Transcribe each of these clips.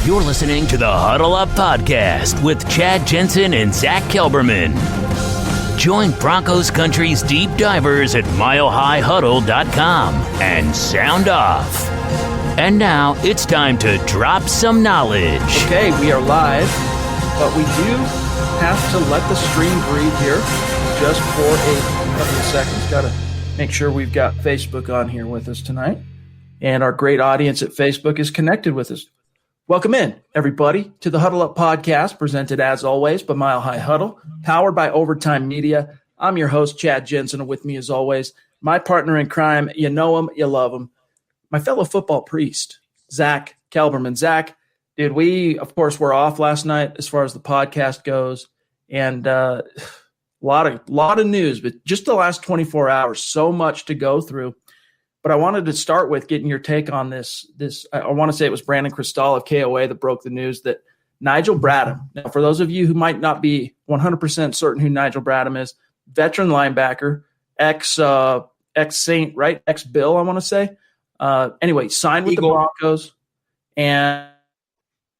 You're listening to the Huddle Up Podcast with Chad Jensen and Zack Kelberman. Join Broncos Country's deep divers at milehighhuddle.com and sound off. And now it's time to drop some knowledge. Okay, we are live, but we do have to let the stream breathe here just for a couple of seconds. Got to make sure we've got Facebook on here with us tonight. And our great audience at Facebook is connected with us. Welcome in, everybody, to the Huddle Up Podcast, presented as always by Mile High Huddle, powered by Overtime Media. I'm your host, Chad Jensen, and with me as always, my partner in crime. You know him, you love him. My fellow football priest, Zack Kelberman. Zack, dude, we, of course, were off last night as far as the podcast goes, and a lot of news, but just the last 24 hours, so much to go through. But I wanted to start with getting your take on this. I want to say it was Brandon Cristal of KOA that broke the news that Nigel Bradham. Now, for those of you who might not be 100% certain who Nigel Bradham is, veteran linebacker, ex-Saint, right? Ex-Bill, I want to say. Anyway, signed with the Broncos, and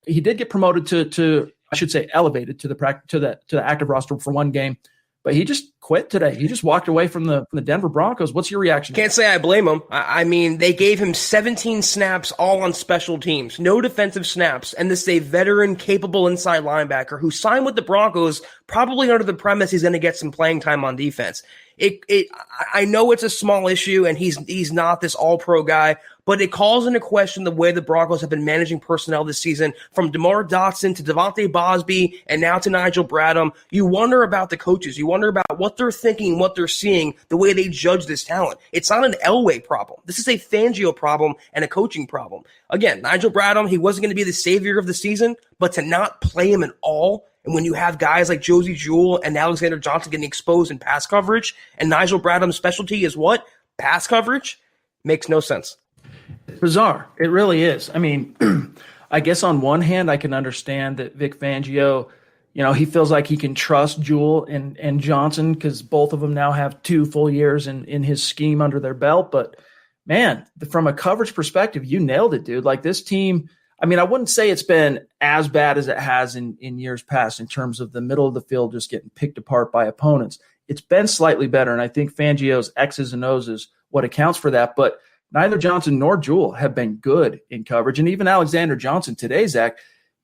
he did get promoted to I should say elevated to the active roster for one game. But he just quit today. He just walked away from the Denver Broncos. What's your reaction? Can't say I blame him. I mean, they gave him 17 snaps all on special teams, no defensive snaps, and this is a veteran, capable inside linebacker who signed with the Broncos probably under the premise he's going to get some playing time on defense. I know it's a small issue, and he's not this all-pro guy, but it calls into question the way the Broncos have been managing personnel this season, from DeMar Dotson to Devontae Bosby and now to Nigel Bradham. You wonder about the coaches. You wonder about what they're thinking, what they're seeing, the way they judge this talent. It's not an Elway problem. This is a Fangio problem and a coaching problem. Again, Nigel Bradham, he wasn't going to be the savior of the season, but to not play him at all, and when you have guys like Josie Jewell and Alexander Johnson getting exposed in pass coverage, and Nigel Bradham's specialty is what? Pass coverage? Makes no sense. Bizarre. It really is. I mean, I guess on one hand, I can understand that Vic Fangio, he feels like he can trust Jewell and Johnson because both of them now have 2 full years in his scheme under their belt. But, man, from a coverage perspective, you nailed it, dude. Like this team, I mean, I wouldn't say it's been as bad as it has in years past in terms of the middle of the field just getting picked apart by opponents. It's been slightly better, and I think Fangio's X's and O's is what accounts for that. But neither Johnson nor Jewell have been good in coverage. And even Alexander Johnson today, Zach,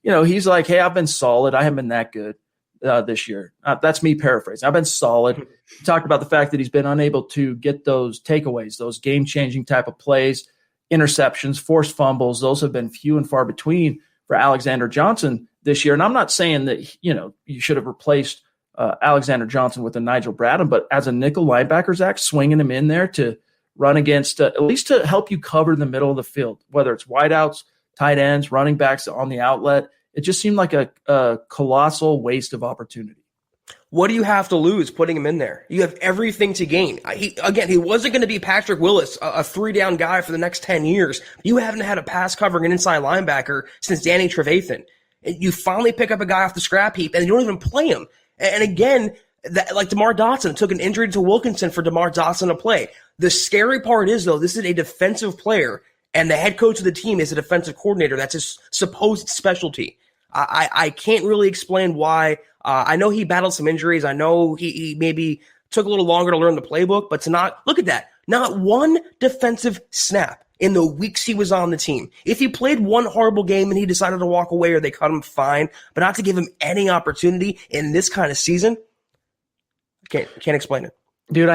he's like, hey, I've been solid. I haven't been that good this year. That's me paraphrasing. I've been solid. He talked about the fact that he's been unable to get those takeaways, those game-changing type of plays, interceptions, forced fumbles. Those have been few and far between for Alexander Johnson this year. And I'm not saying that, you should have replaced Alexander Johnson with a Nigel Bradham, but as a nickel linebacker, Zach, swinging him in there to run against, at least to help you cover the middle of the field, whether it's wideouts, tight ends, running backs on the outlet. It just seemed like a colossal waste of opportunity. What do you have to lose putting him in there? You have everything to gain. He wasn't going to be Patrick Willis, a 3-down guy for the next 10 years. You haven't had a pass covering an inside linebacker since Danny Trevathan. You finally pick up a guy off the scrap heap, and you don't even play him. And again, like DeMar Dotson, took an injury to Wilkinson for DeMar Dotson to play. The scary part is, though, this is a defensive player, and the head coach of the team is a defensive coordinator. That's his supposed specialty. I can't really explain why. I know he battled some injuries. I know he maybe took a little longer to learn the playbook, but to not – look at that. Not one defensive snap in the weeks he was on the team. If he played one horrible game and he decided to walk away or they cut him, fine, but not to give him any opportunity in this kind of season, can't explain it. Dude,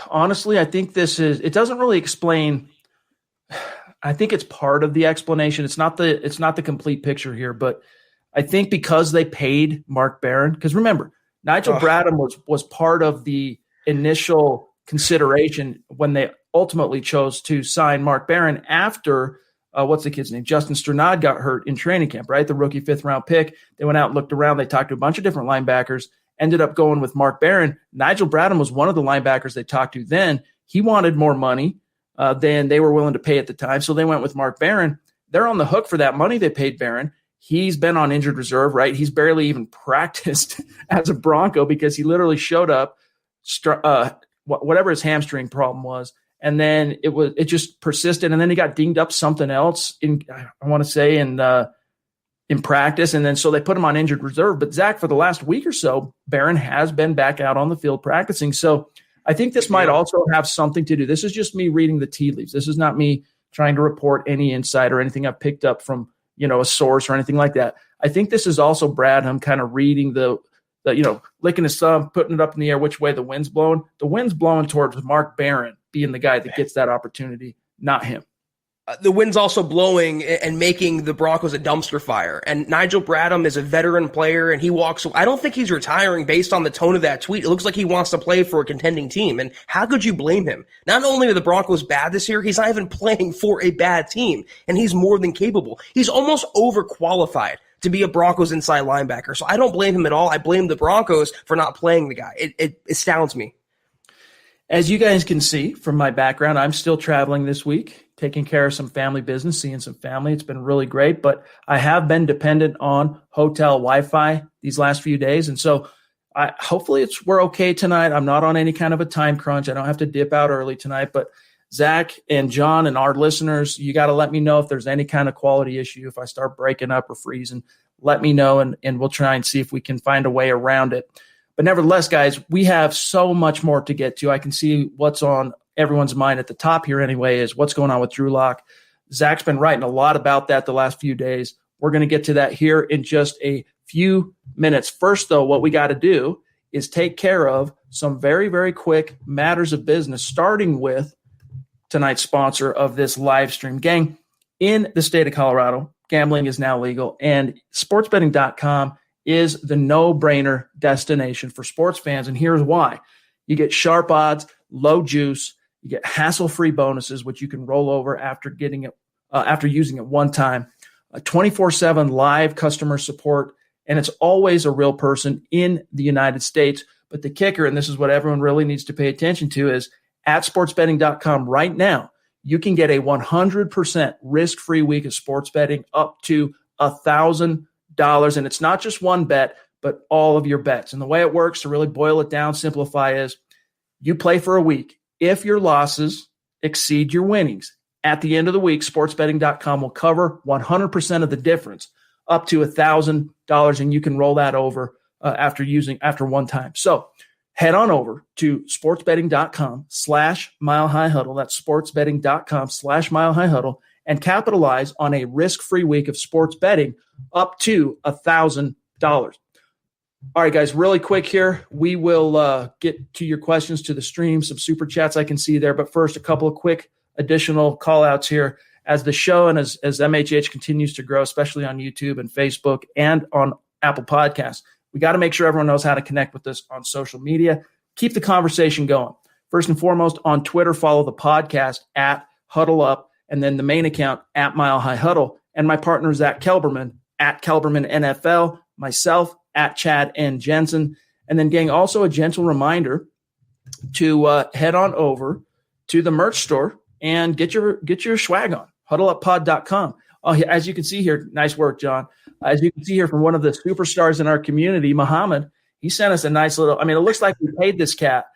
honestly, I think it doesn't really explain. I think it's part of the explanation. It's not the complete picture here, but I think because they paid Mark Barron, because remember, Nigel Bradham was part of the initial consideration when they ultimately chose to sign Mark Barron after what's the kid's name? Justin Strnad got hurt in training camp, right? The rookie 5th round pick. They went out and looked around. They talked to a bunch of different linebackers. Ended up going with Mark Barron. Nigel Bradham was one of the linebackers they talked to then. He wanted more money than they were willing to pay at the time, so they went with Mark Barron. They're on the hook for that money they paid Barron. He's been on injured reserve, right? He's barely even practiced as a Bronco because he literally showed up, whatever his hamstring problem was, and then it just persisted, and then he got dinged up something else. I want to say in in practice. And then so they put him on injured reserve. But Zach, for the last week or so, Barron has been back out on the field practicing. So I think this might also have something to do. This is just me reading the tea leaves. This is not me trying to report any insight or anything I've picked up from, a source or anything like that. I think this is also Bradham kind of reading the licking his thumb, putting it up in the air, which way the wind's blowing. The wind's blowing towards Mark Barron being the guy that gets that opportunity, not him. The wind's also blowing and making the Broncos a dumpster fire. And Nigel Bradham is a veteran player, and he walks. I don't think he's retiring based on the tone of that tweet. It looks like he wants to play for a contending team. And how could you blame him? Not only are the Broncos bad this year, he's not even playing for a bad team, and he's more than capable. He's almost overqualified to be a Broncos inside linebacker. So I don't blame him at all. I blame the Broncos for not playing the guy. It astounds me. As you guys can see from my background, I'm still traveling this week, taking care of some family business, seeing some family. It's been really great, but I have been dependent on hotel Wi-Fi these last few days. And so hopefully we're okay tonight. I'm not on any kind of a time crunch. I don't have to dip out early tonight, but Zach and John and our listeners, you got to let me know if there's any kind of quality issue. If I start breaking up or freezing, let me know, and we'll try and see if we can find a way around it. But nevertheless, guys, we have so much more to get to. I can see what's on everyone's mind at the top here anyway is what's going on with Drew Lock. Zach's been writing a lot about that the last few days. We're going to get to that here in just a few minutes. First, though, what we got to do is take care of some very, very quick matters of business, starting with tonight's sponsor of this live stream. Gang, in the state of Colorado, gambling is now legal, and sportsbetting.com is the no-brainer destination for sports fans, and here's why. You get sharp odds, low juice, you get hassle-free bonuses, which you can roll over after getting it, after using it one time, 24/7 live customer support, and it's always a real person in the United States. But the kicker, and this is what everyone really needs to pay attention to, is at sportsbetting.com right now, you can get a 100% risk-free week of sports betting up to $1,000. And it's not just one bet, but all of your bets. And the way it works, to really boil it down, simplify, is you play for a week. If your losses exceed your winnings, at the end of the week, sportsbetting.com will cover 100% of the difference, up to $1,000, and you can roll that over after one time. So head on over to sportsbetting.com/milehighhuddle. That's sportsbetting.com/milehighhuddle, and capitalize on a risk-free week of sports betting up to $1,000. All right, guys, really quick here. We will get to your questions to the stream, some super chats I can see there. But first, a couple of quick additional call outs here. As the show and as MHH continues to grow, especially on YouTube and Facebook and on Apple Podcasts, we got to make sure everyone knows how to connect with us on social media. Keep the conversation going. First and foremost, on Twitter, follow the podcast at Huddle Up, and then the main account at Mile High Huddle, and my partner, Zack Kelberman, at Kelberman NFL, myself, at Chad and Jensen. And then, gang, also a gentle reminder to head on over to the merch store and get your swag on, huddleuppod.com. Oh, as you can see here, nice work, John. As you can see here from one of the superstars in our community, Muhammad, he sent us a nice little, it looks like we paid this cat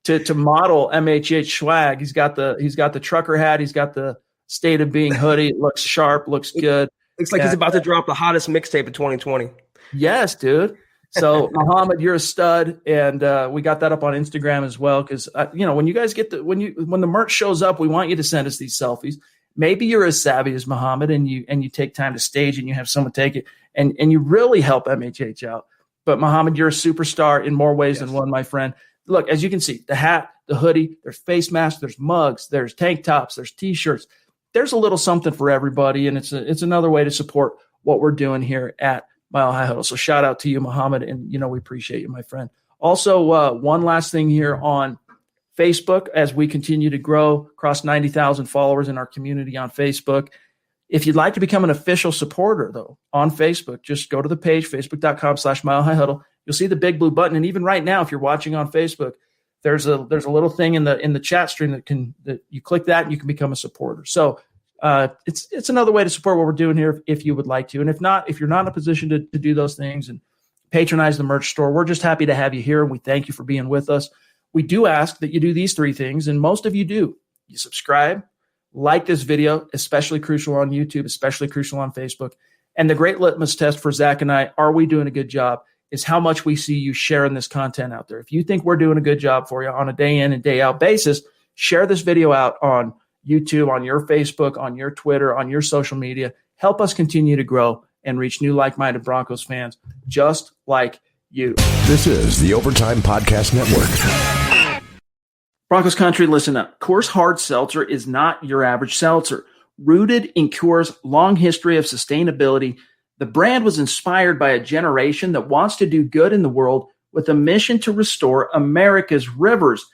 to model MHH swag. He's got the trucker hat. He's got the State of Being hoodie. It looks sharp, looks good. Looks like he's about to drop the hottest mixtape of 2020. Yes, dude. So Muhammad, you're a stud, and we got that up on Instagram as well. Because when you guys get when the merch shows up, we want you to send us these selfies. Maybe you're as savvy as Muhammad, and you take time to stage, and you have someone take it, and you really help MHH out. But Muhammad, you're a superstar in more ways than one, my friend. Look, as you can see, the hat, the hoodie, there's face masks, there's mugs, there's tank tops, there's T-shirts. There's a little something for everybody, and it's another way to support what we're doing here at Mile High Huddle. So shout out to you, Muhammad, and we appreciate you, my friend. Also, one last thing here on Facebook, as we continue to grow, across 90,000 followers in our community on Facebook. If you'd like to become an official supporter, though, on Facebook, just go to the page, facebook.com/milehighhuddle. You'll see the big blue button, and even right now, if you're watching on Facebook, there's a little thing in the chat stream that you click that and you can become a supporter. So it's another way to support what we're doing here if you would like to. And if you're not in a position to do those things and patronize the merch store, we're just happy to have you here, and we thank you for being with us. We do ask that you do these three things, and most of you do. You subscribe, like this video, especially crucial on YouTube, especially crucial on Facebook, And the great litmus test for Zach and I, are we doing a good job, is how much we see you sharing this content out there. If you think we're doing a good job for you on a day in and day out basis, share this video out on YouTube, on your Facebook, on your Twitter, on your social media. Help us continue to grow and reach new like-minded Broncos fans just like you. This is the Overtime Podcast Network. Broncos country, listen up. Coors Hard Seltzer is not your average seltzer. Rooted in Coors' long history of sustainability, the brand was inspired by a generation that wants to do good in the world with a mission to restore America's rivers.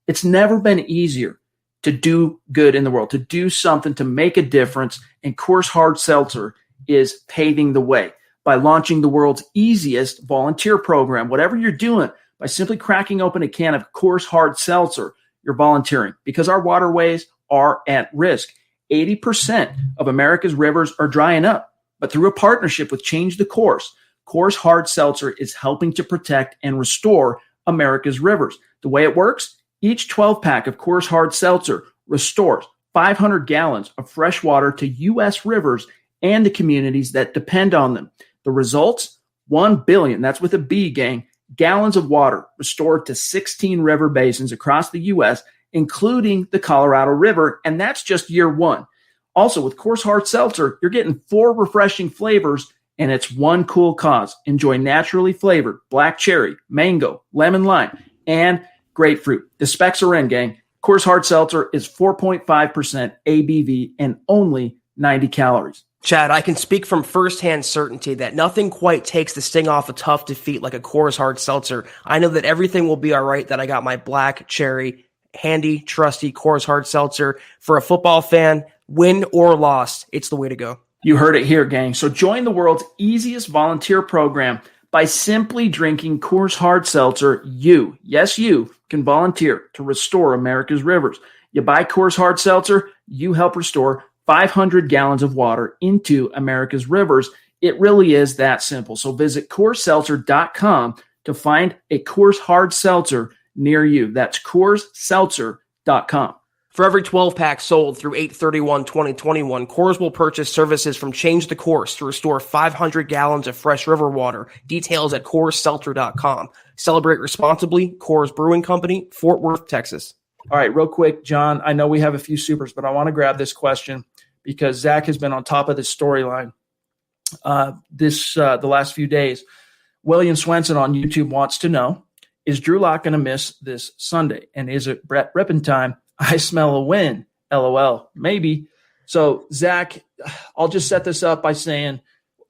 It's never been easier to do good in the world, to do something to make a difference, and Coors Hard Seltzer is paving the way by launching the world's easiest volunteer program. Whatever you're doing, by simply cracking open a can of Coors Hard Seltzer, you're volunteering, because our waterways are at risk. 80% of America's rivers are drying up, but through a partnership with Change the Course, Coors Hard Seltzer is helping to protect and restore America's rivers. The way it works, each 12-pack of Coors Hard Seltzer restores 500 gallons of fresh water to U.S. rivers and the communities that depend on them. The results, 1 billion, that's with a B, gang, gallons of water restored to 16 river basins across the U.S., including the Colorado River, and that's just year one. Also, with Coors Hard Seltzer, you're getting 4 refreshing flavors, and it's one cool cause. Enjoy naturally flavored black cherry, mango, lemon lime, and grapefruit. The specs are in, gang. Coors Hard Seltzer is 4.5% ABV and only 90 calories. Chad, I can speak from firsthand certainty that nothing quite takes the sting off a tough defeat like a Coors Hard Seltzer. I know that everything will be all right, that I got my black cherry, handy, trusty Coors Hard Seltzer. For a football fan, win or loss, it's the way to go. You heard it here, gang. So join the world's easiest volunteer program by simply drinking Coors Hard Seltzer. You, yes, you can volunteer to restore America's rivers. You buy Coors Hard Seltzer, you help restore 500 gallons of water into America's rivers. It really is that simple. So visit CoorsSeltzer.com to find a Coors Hard Seltzer near you. That's CoorsSeltzer.com. For every 12-pack sold through 8/31/2021, Coors will purchase services from Change the Course to restore 500 gallons of fresh river water. Details at CoorsSeltzer.com. Celebrate responsibly. Coors Brewing Company, Fort Worth, Texas. All right, real quick, John, I know we have a few supers, but I want to grab this question because Zach has been on top of this storyline the last few days. William Swenson on YouTube wants to know, is Drew Lock going to miss this Sunday? And is it Brett Rippon time? I smell a win. LOL. Maybe. So, Zach, I'll just set this up by saying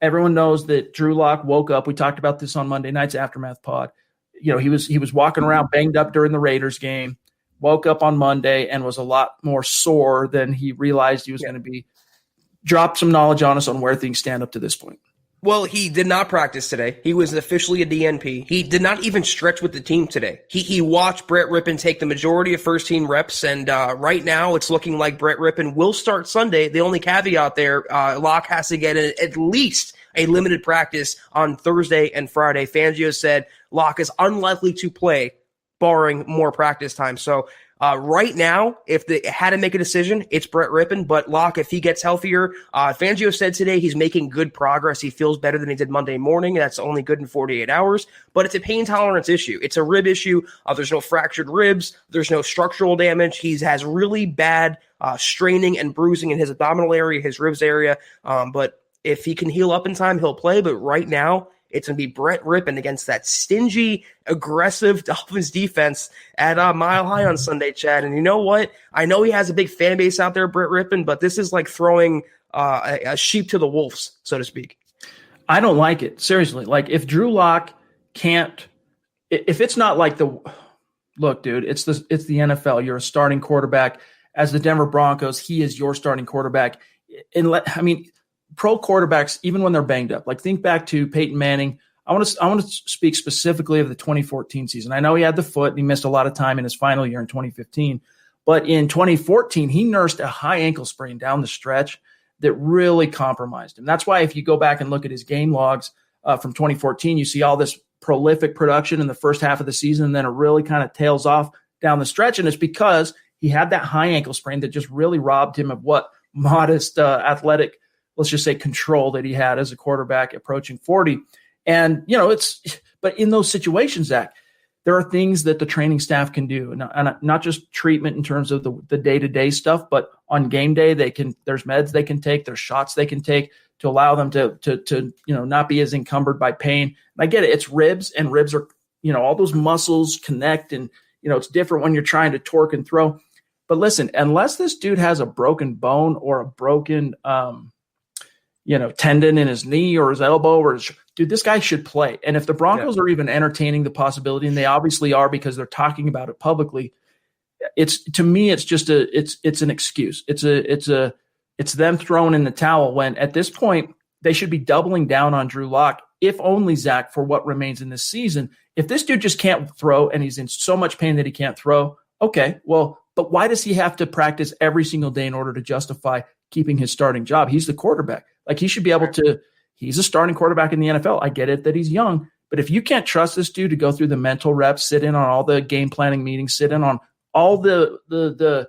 everyone knows that Drew Lock woke up. We talked about this on Monday night's Aftermath pod. You know, he was walking around banged up during the Raiders game, woke up on Monday and was a lot more sore than he realized he was going to be. Dropped some knowledge on us on where things stand up to this point. Well, he did not practice today. He was officially a DNP. He did not even stretch with the team today. He watched Brett Rippon take the majority of first-team reps, and right now it's looking like Brett Rippon will start Sunday. The only caveat there, Locke has to get at least a limited practice on Thursday and Friday. Fangio said Locke is unlikely to play, barring more practice time. So right now, if they had to make a decision, it's Brett Rippon. But Locke, if he gets healthier, Fangio said today he's making good progress. He feels better than he did Monday morning. That's only good in 48 hours. But it's a pain tolerance issue. It's a rib issue. There's no fractured ribs. There's no structural damage. He has really bad straining and bruising in his abdominal area, his ribs area. But if he can heal up in time, he'll play. But right now, it's going to be Brett Rippon against that stingy, aggressive Dolphins defense at Mile High on Sunday, Chad. And you know what? I know he has a big fan base out there, Brett Rippon, but this is like throwing a sheep to the wolves, so to speak. I don't like it. Seriously. Like, if Drew Lock can't – if it's not like the – look, dude, it's the NFL. You're a starting quarterback. As the Denver Broncos, he is your starting quarterback. Pro quarterbacks, even when they're banged up, like think back to Peyton Manning. I want to speak specifically of the 2014 season. I know he had the foot and he missed a lot of time in his final year in 2015, but in 2014, he nursed a high ankle sprain down the stretch that really compromised him. That's why if you go back and look at his game logs from 2014, you see all this prolific production in the first half of the season, and then it really kind of tails off down the stretch. And it's because he had that high ankle sprain that just really robbed him of what modest athletic let's just say, control that he had as a quarterback approaching 40. And, but in those situations, Zach, there are things that the training staff can do, and not just treatment in terms of the day-to-day stuff, but on game day, there's meds they can take, there's shots they can take to allow them to not be as encumbered by pain. And I get it. It's ribs, and ribs are, all those muscles connect, and, it's different when you're trying to torque and throw. But listen, unless this dude has a broken bone or a broken, tendon in his knee or his elbow dude, this guy should play. And if the Broncos are even entertaining the possibility, and they obviously are because they're talking about it publicly, to me, it's just it's an excuse. It's them throwing in the towel when at this point they should be doubling down on Drew Lock, if only, Zach, for what remains in this season. If this dude just can't throw and he's in so much pain that he can't throw, okay, well, but why does he have to practice every single day in order to justify keeping his starting job? He's the quarterback. Like, he should be able to. He's a starting quarterback in the NFL. I get it that he's young, but if you can't trust this dude to go through the mental reps, sit in on all the game planning meetings, sit in on all the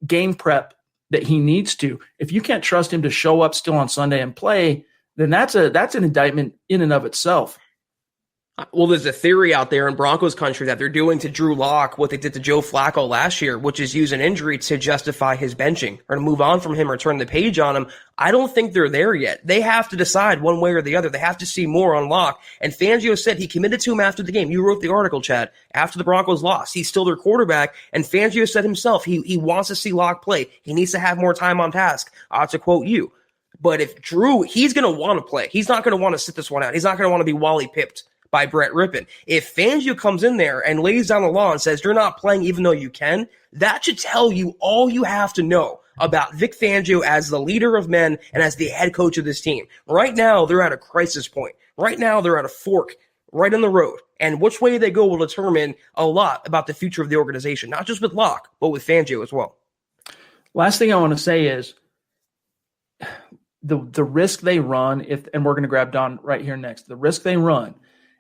game prep that he needs to, if you can't trust him to show up still on Sunday and play, then that's an indictment in and of itself. Well, there's a theory out there in Broncos country that they're doing to Drew Lock what they did to Joe Flacco last year, which is use an injury to justify his benching or to move on from him or turn the page on him. I don't think they're there yet. They have to decide one way or the other. They have to see more on Lock. And Fangio said he committed to him after the game. You wrote the article, Chad. After the Broncos lost, he's still their quarterback. And Fangio said himself he wants to see Lock play. He needs to have more time on task, to quote you. But if Drew, he's going to want to play. He's not going to want to sit this one out. He's not going to want to be Wally pipped by Brett Rippon. If Fangio comes in there and lays down the law and says you're not playing even though you can, that should tell you all you have to know about Vic Fangio as the leader of men and as the head coach of this team. Right now, they're at a crisis point. Right now, they're at a fork right in the road. And which way they go will determine a lot about the future of the organization, not just with Locke, but with Fangio as well. Last thing I want to say is the risk they run, and we're going to grab Don right here next, the risk they run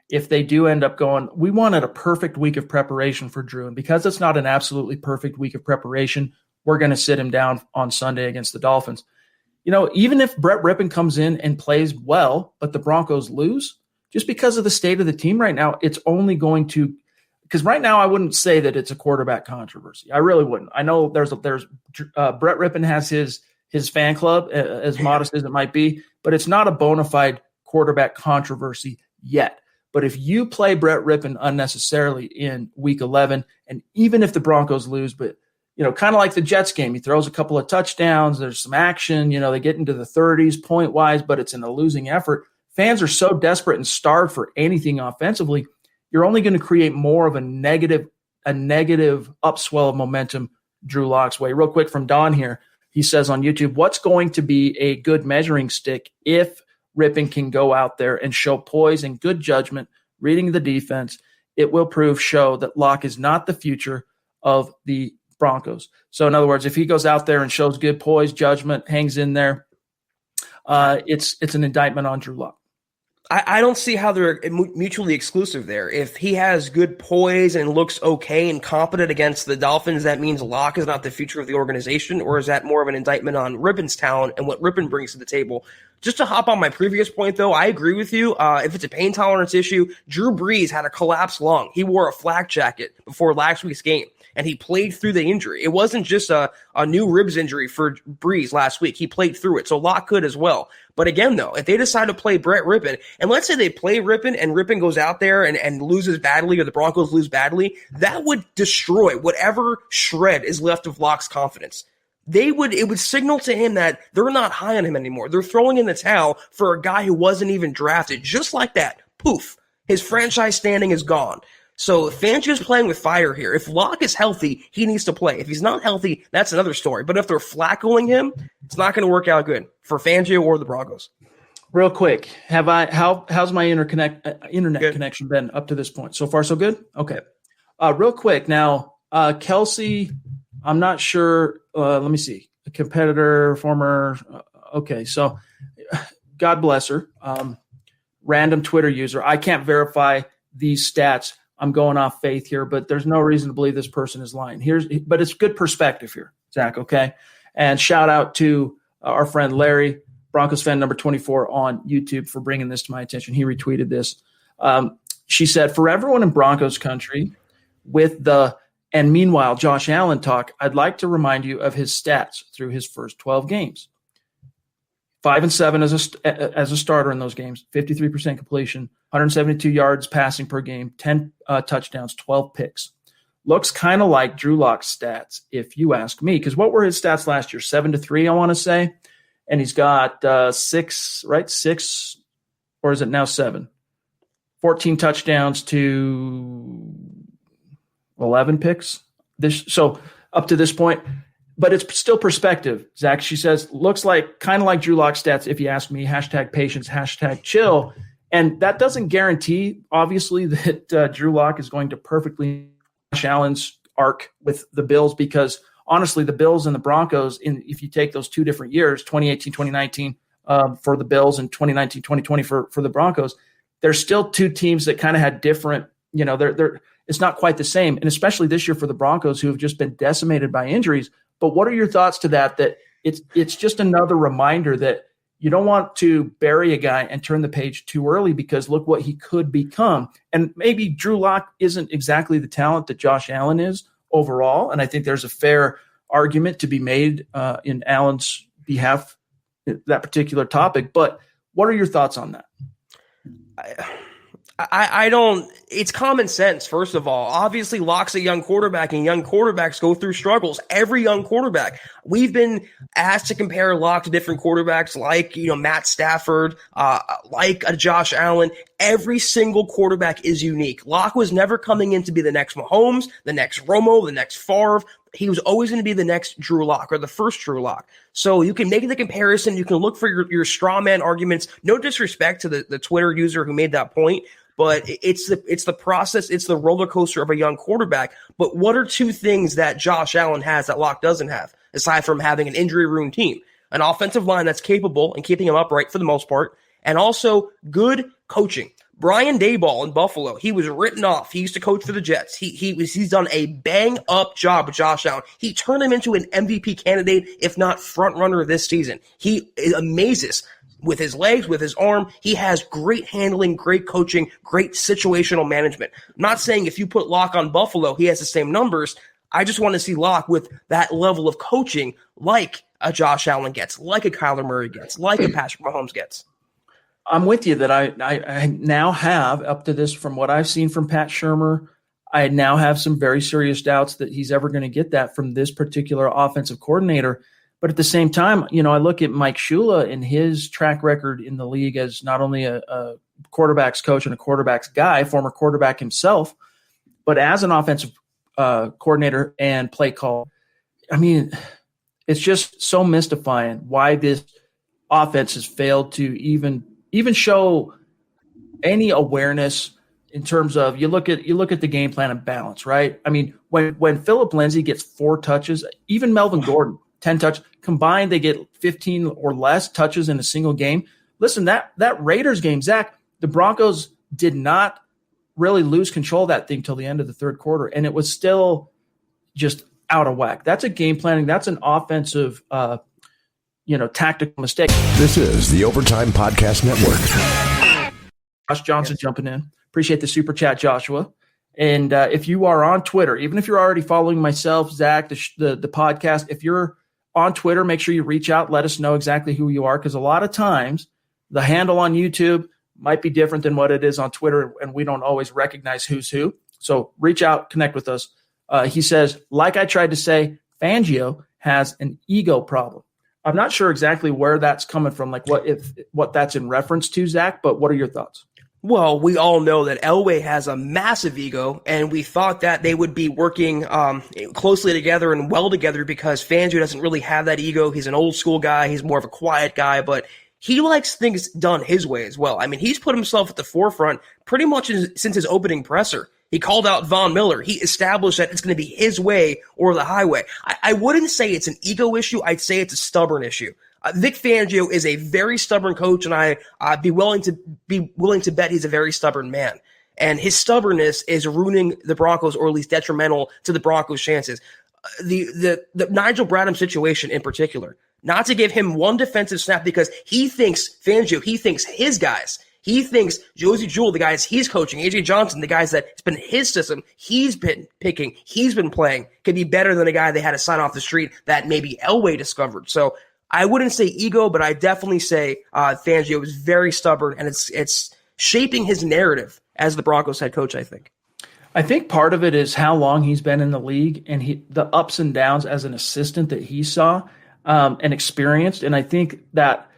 if they do end up going, we wanted a perfect week of preparation for Drew. And because it's not an absolutely perfect week of preparation, we're going to sit him down on Sunday against the Dolphins. Even if Brett Rippon comes in and plays well, but the Broncos lose, just because of the state of the team right now, it's only going to – because right now I wouldn't say that it's a quarterback controversy. I really wouldn't. I know there's Brett Rippon has his fan club, as modest as it might be, but it's not a bona fide quarterback controversy yet. But if you play Brett Rippon unnecessarily in week 11, and even if the Broncos lose, but, kind of like the Jets game, he throws a couple of touchdowns, there's some action, they get into the 30s point-wise, but it's in a losing effort. Fans are so desperate and starved for anything offensively, you're only going to create more of a negative upswell of momentum Drew Lock's way. Real quick from Don here, he says on YouTube, what's going to be a good measuring stick if Rippon can go out there and show poise and good judgment, reading the defense? It will show that Locke is not the future of the Broncos. So in other words, if he goes out there and shows good poise, judgment, hangs in there, it's an indictment on Drew Lock. I don't see how they're mutually exclusive there. If he has good poise and looks okay and competent against the Dolphins, that means Locke is not the future of the organization, or is that more of an indictment on Rippon's talent and what Rippon brings to the table? Just to hop on my previous point, though, I agree with you. If it's a pain tolerance issue, Drew Brees had a collapsed lung. He wore a flak jacket before last week's game, and he played through the injury. It wasn't just a new ribs injury for Brees last week. He played through it, so Locke could as well. But again, though, if they decide to play Brett Rippon, and let's say they play Rippon and Rippon goes out there and loses badly, or the Broncos lose badly, that would destroy whatever shred is left of Locke's confidence. It would signal to him that they're not high on him anymore. They're throwing in the towel for a guy who wasn't even drafted. Just like that, poof, his franchise standing is gone. So Fangio's playing with fire here. If Locke is healthy, he needs to play. If he's not healthy, that's another story. But if they're flaccoing him, it's not going to work out good for Fangio or the Broncos. Real quick, how's my internet connection been up to this point? So far, so good? Okay. Real quick, now, Kelsey, I'm not sure. Let me see. A competitor, former. Okay, so God bless her. Random Twitter user. I can't verify these stats. I'm going off faith here, but there's no reason to believe this person is lying. But it's good perspective here, Zach, okay? And shout out to our friend Larry, Broncos fan number 24 on YouTube for bringing this to my attention. He retweeted this. She said, for everyone in Broncos country with the and meanwhile Josh Allen talk, I'd like to remind you of his stats through his first 12 games. 5-7 as a starter in those games, 53% completion, 172 yards passing per game, 10 touchdowns, 12 picks. Looks kind of like Drew Lock's stats, if you ask me. Because what were his stats last year? 7-3, I want to say. And he's got 6, or is it now 7? 14 touchdowns to 11 picks. So up to this point. But it's still perspective, Zach. She says, looks like kind of like Drew Lock stats, if you ask me, #patience, #chill. And that doesn't guarantee, obviously, that Drew Lock is going to perfectly Josh Allen's arc with the Bills, because honestly, the Bills and the Broncos, if you take those 2 different years, 2018, 2019 for the Bills and 2019, 2020 for the Broncos, there's still 2 teams that kind of had different, it's not quite the same. And especially this year for the Broncos, who have just been decimated by injuries. But what are your thoughts to that? That it's just another reminder that you don't want to bury a guy and turn the page too early, because look what he could become. And maybe Drew Lock isn't exactly the talent that Josh Allen is overall. And I think there's a fair argument to be made in Allen's behalf, that particular topic. But what are your thoughts on that? I don't – it's common sense, first of all. Obviously, Lock's a young quarterback, and young quarterbacks go through struggles. Every young quarterback. We've been asked to compare Lock to different quarterbacks like, Matt Stafford, like a Josh Allen. Every single quarterback is unique. Lock was never coming in to be the next Mahomes, the next Romo, the next Favre. He was always going to be the next Drew Lock, or the first Drew Lock. So you can make the comparison. You can look for your straw man arguments. No disrespect to the Twitter user who made that point. But it's the process, it's the roller coaster of a young quarterback. But what are 2 things that Josh Allen has that Locke doesn't have, aside from having an injury-ruined team? An offensive line that's capable and keeping him upright for the most part, and also good coaching. Brian Daboll in Buffalo, he was written off. He used to coach for the Jets. He's done a bang-up job with Josh Allen. He turned him into an MVP candidate, if not front-runner this season. He amazes. With his legs, with his arm, he has great handling, great coaching, great situational management. I'm not saying if you put Locke on Buffalo, he has the same numbers. I just want to see Locke with that level of coaching like a Josh Allen gets, like a Kyler Murray gets, like a Patrick Mahomes gets. I'm with you that I now have, up to this, from what I've seen from Pat Shurmur, I now have some very serious doubts that he's ever going to get that from this particular offensive coordinator. But at the same time, I look at Mike Shula and his track record in the league as not only a quarterback's coach and a quarterback's guy, former quarterback himself, but as an offensive coordinator and play call. I mean, it's just so mystifying why this offense has failed to even show any awareness in terms of you look at the game plan and balance, right? I mean, when Philip Lindsay gets 4 touches, even Melvin Gordon, 10 touches combined, they get 15 or less touches in a single game. Listen, that Raiders game, Zach, the Broncos did not really lose control of that thing till the end of the 3rd quarter, and it was still just out of whack. That's a game planning. That's an offensive, tactical mistake. This is the Overtime Podcast Network. Josh Johnson jumping in. Appreciate the super chat, Joshua. And if you are on Twitter, even if you're already following myself, Zach, the podcast, if you're on Twitter, make sure you reach out. Let us know exactly who you are, because a lot of times the handle on YouTube might be different than what it is on Twitter, and we don't always recognize who's who. So reach out, connect with us. He says, like I tried to say, Fangio has an ego problem. I'm not sure exactly where that's coming from, like what that's in reference to, Zach, but what are your thoughts? Well, we all know that Elway has a massive ego, and we thought that they would be working closely together and well together because Fangio doesn't really have that ego. He's an old school guy. He's more of a quiet guy, but he likes things done his way as well. I mean, he's put himself at the forefront pretty much since his opening presser. He called out Von Miller. He established that it's going to be his way or the highway. I wouldn't say it's an ego issue. I'd say it's a stubborn issue. Vic Fangio is a very stubborn coach, and I'd be willing to bet he's a very stubborn man. And his stubbornness is ruining the Broncos, or at least detrimental to the Broncos' chances. The Nigel Bradham situation in particular. not to give him one defensive snap because he thinks Fangio, he thinks his guys, he thinks Josie Jewell, the guys he's coaching, AJ Johnson, the guys that it's been his system, he's been picking, he's been playing, could be better than a guy they had to sign off the street that maybe Elway discovered. So I wouldn't say ego, but I definitely say Fangio is very stubborn, and it's shaping his narrative as the Broncos head coach, I think. I think part of it is how long he's been in the league and the ups and downs as an assistant that he saw and experienced. And I think that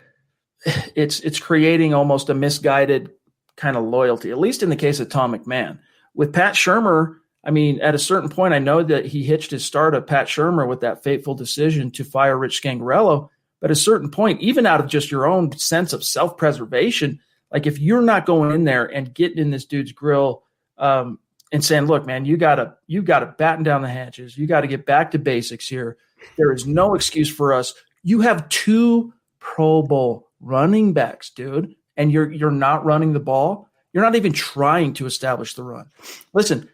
it's creating almost a misguided kind of loyalty, at least in the case of Tom McMahon. With Pat Shurmur, I mean, at a certain point, I know that he hitched his start of Pat Shurmur with that fateful decision to fire Rich Scangarello. But at a certain point, even out of just your own sense of self-preservation, like if you're not going in there and getting in this dude's grill and saying, look, man, you gotta batten down the hatches. You got to get back to basics here. There is no excuse for us. You have 2 Pro Bowl running backs, dude, and you're not running the ball. You're not even trying to establish the run. Listen,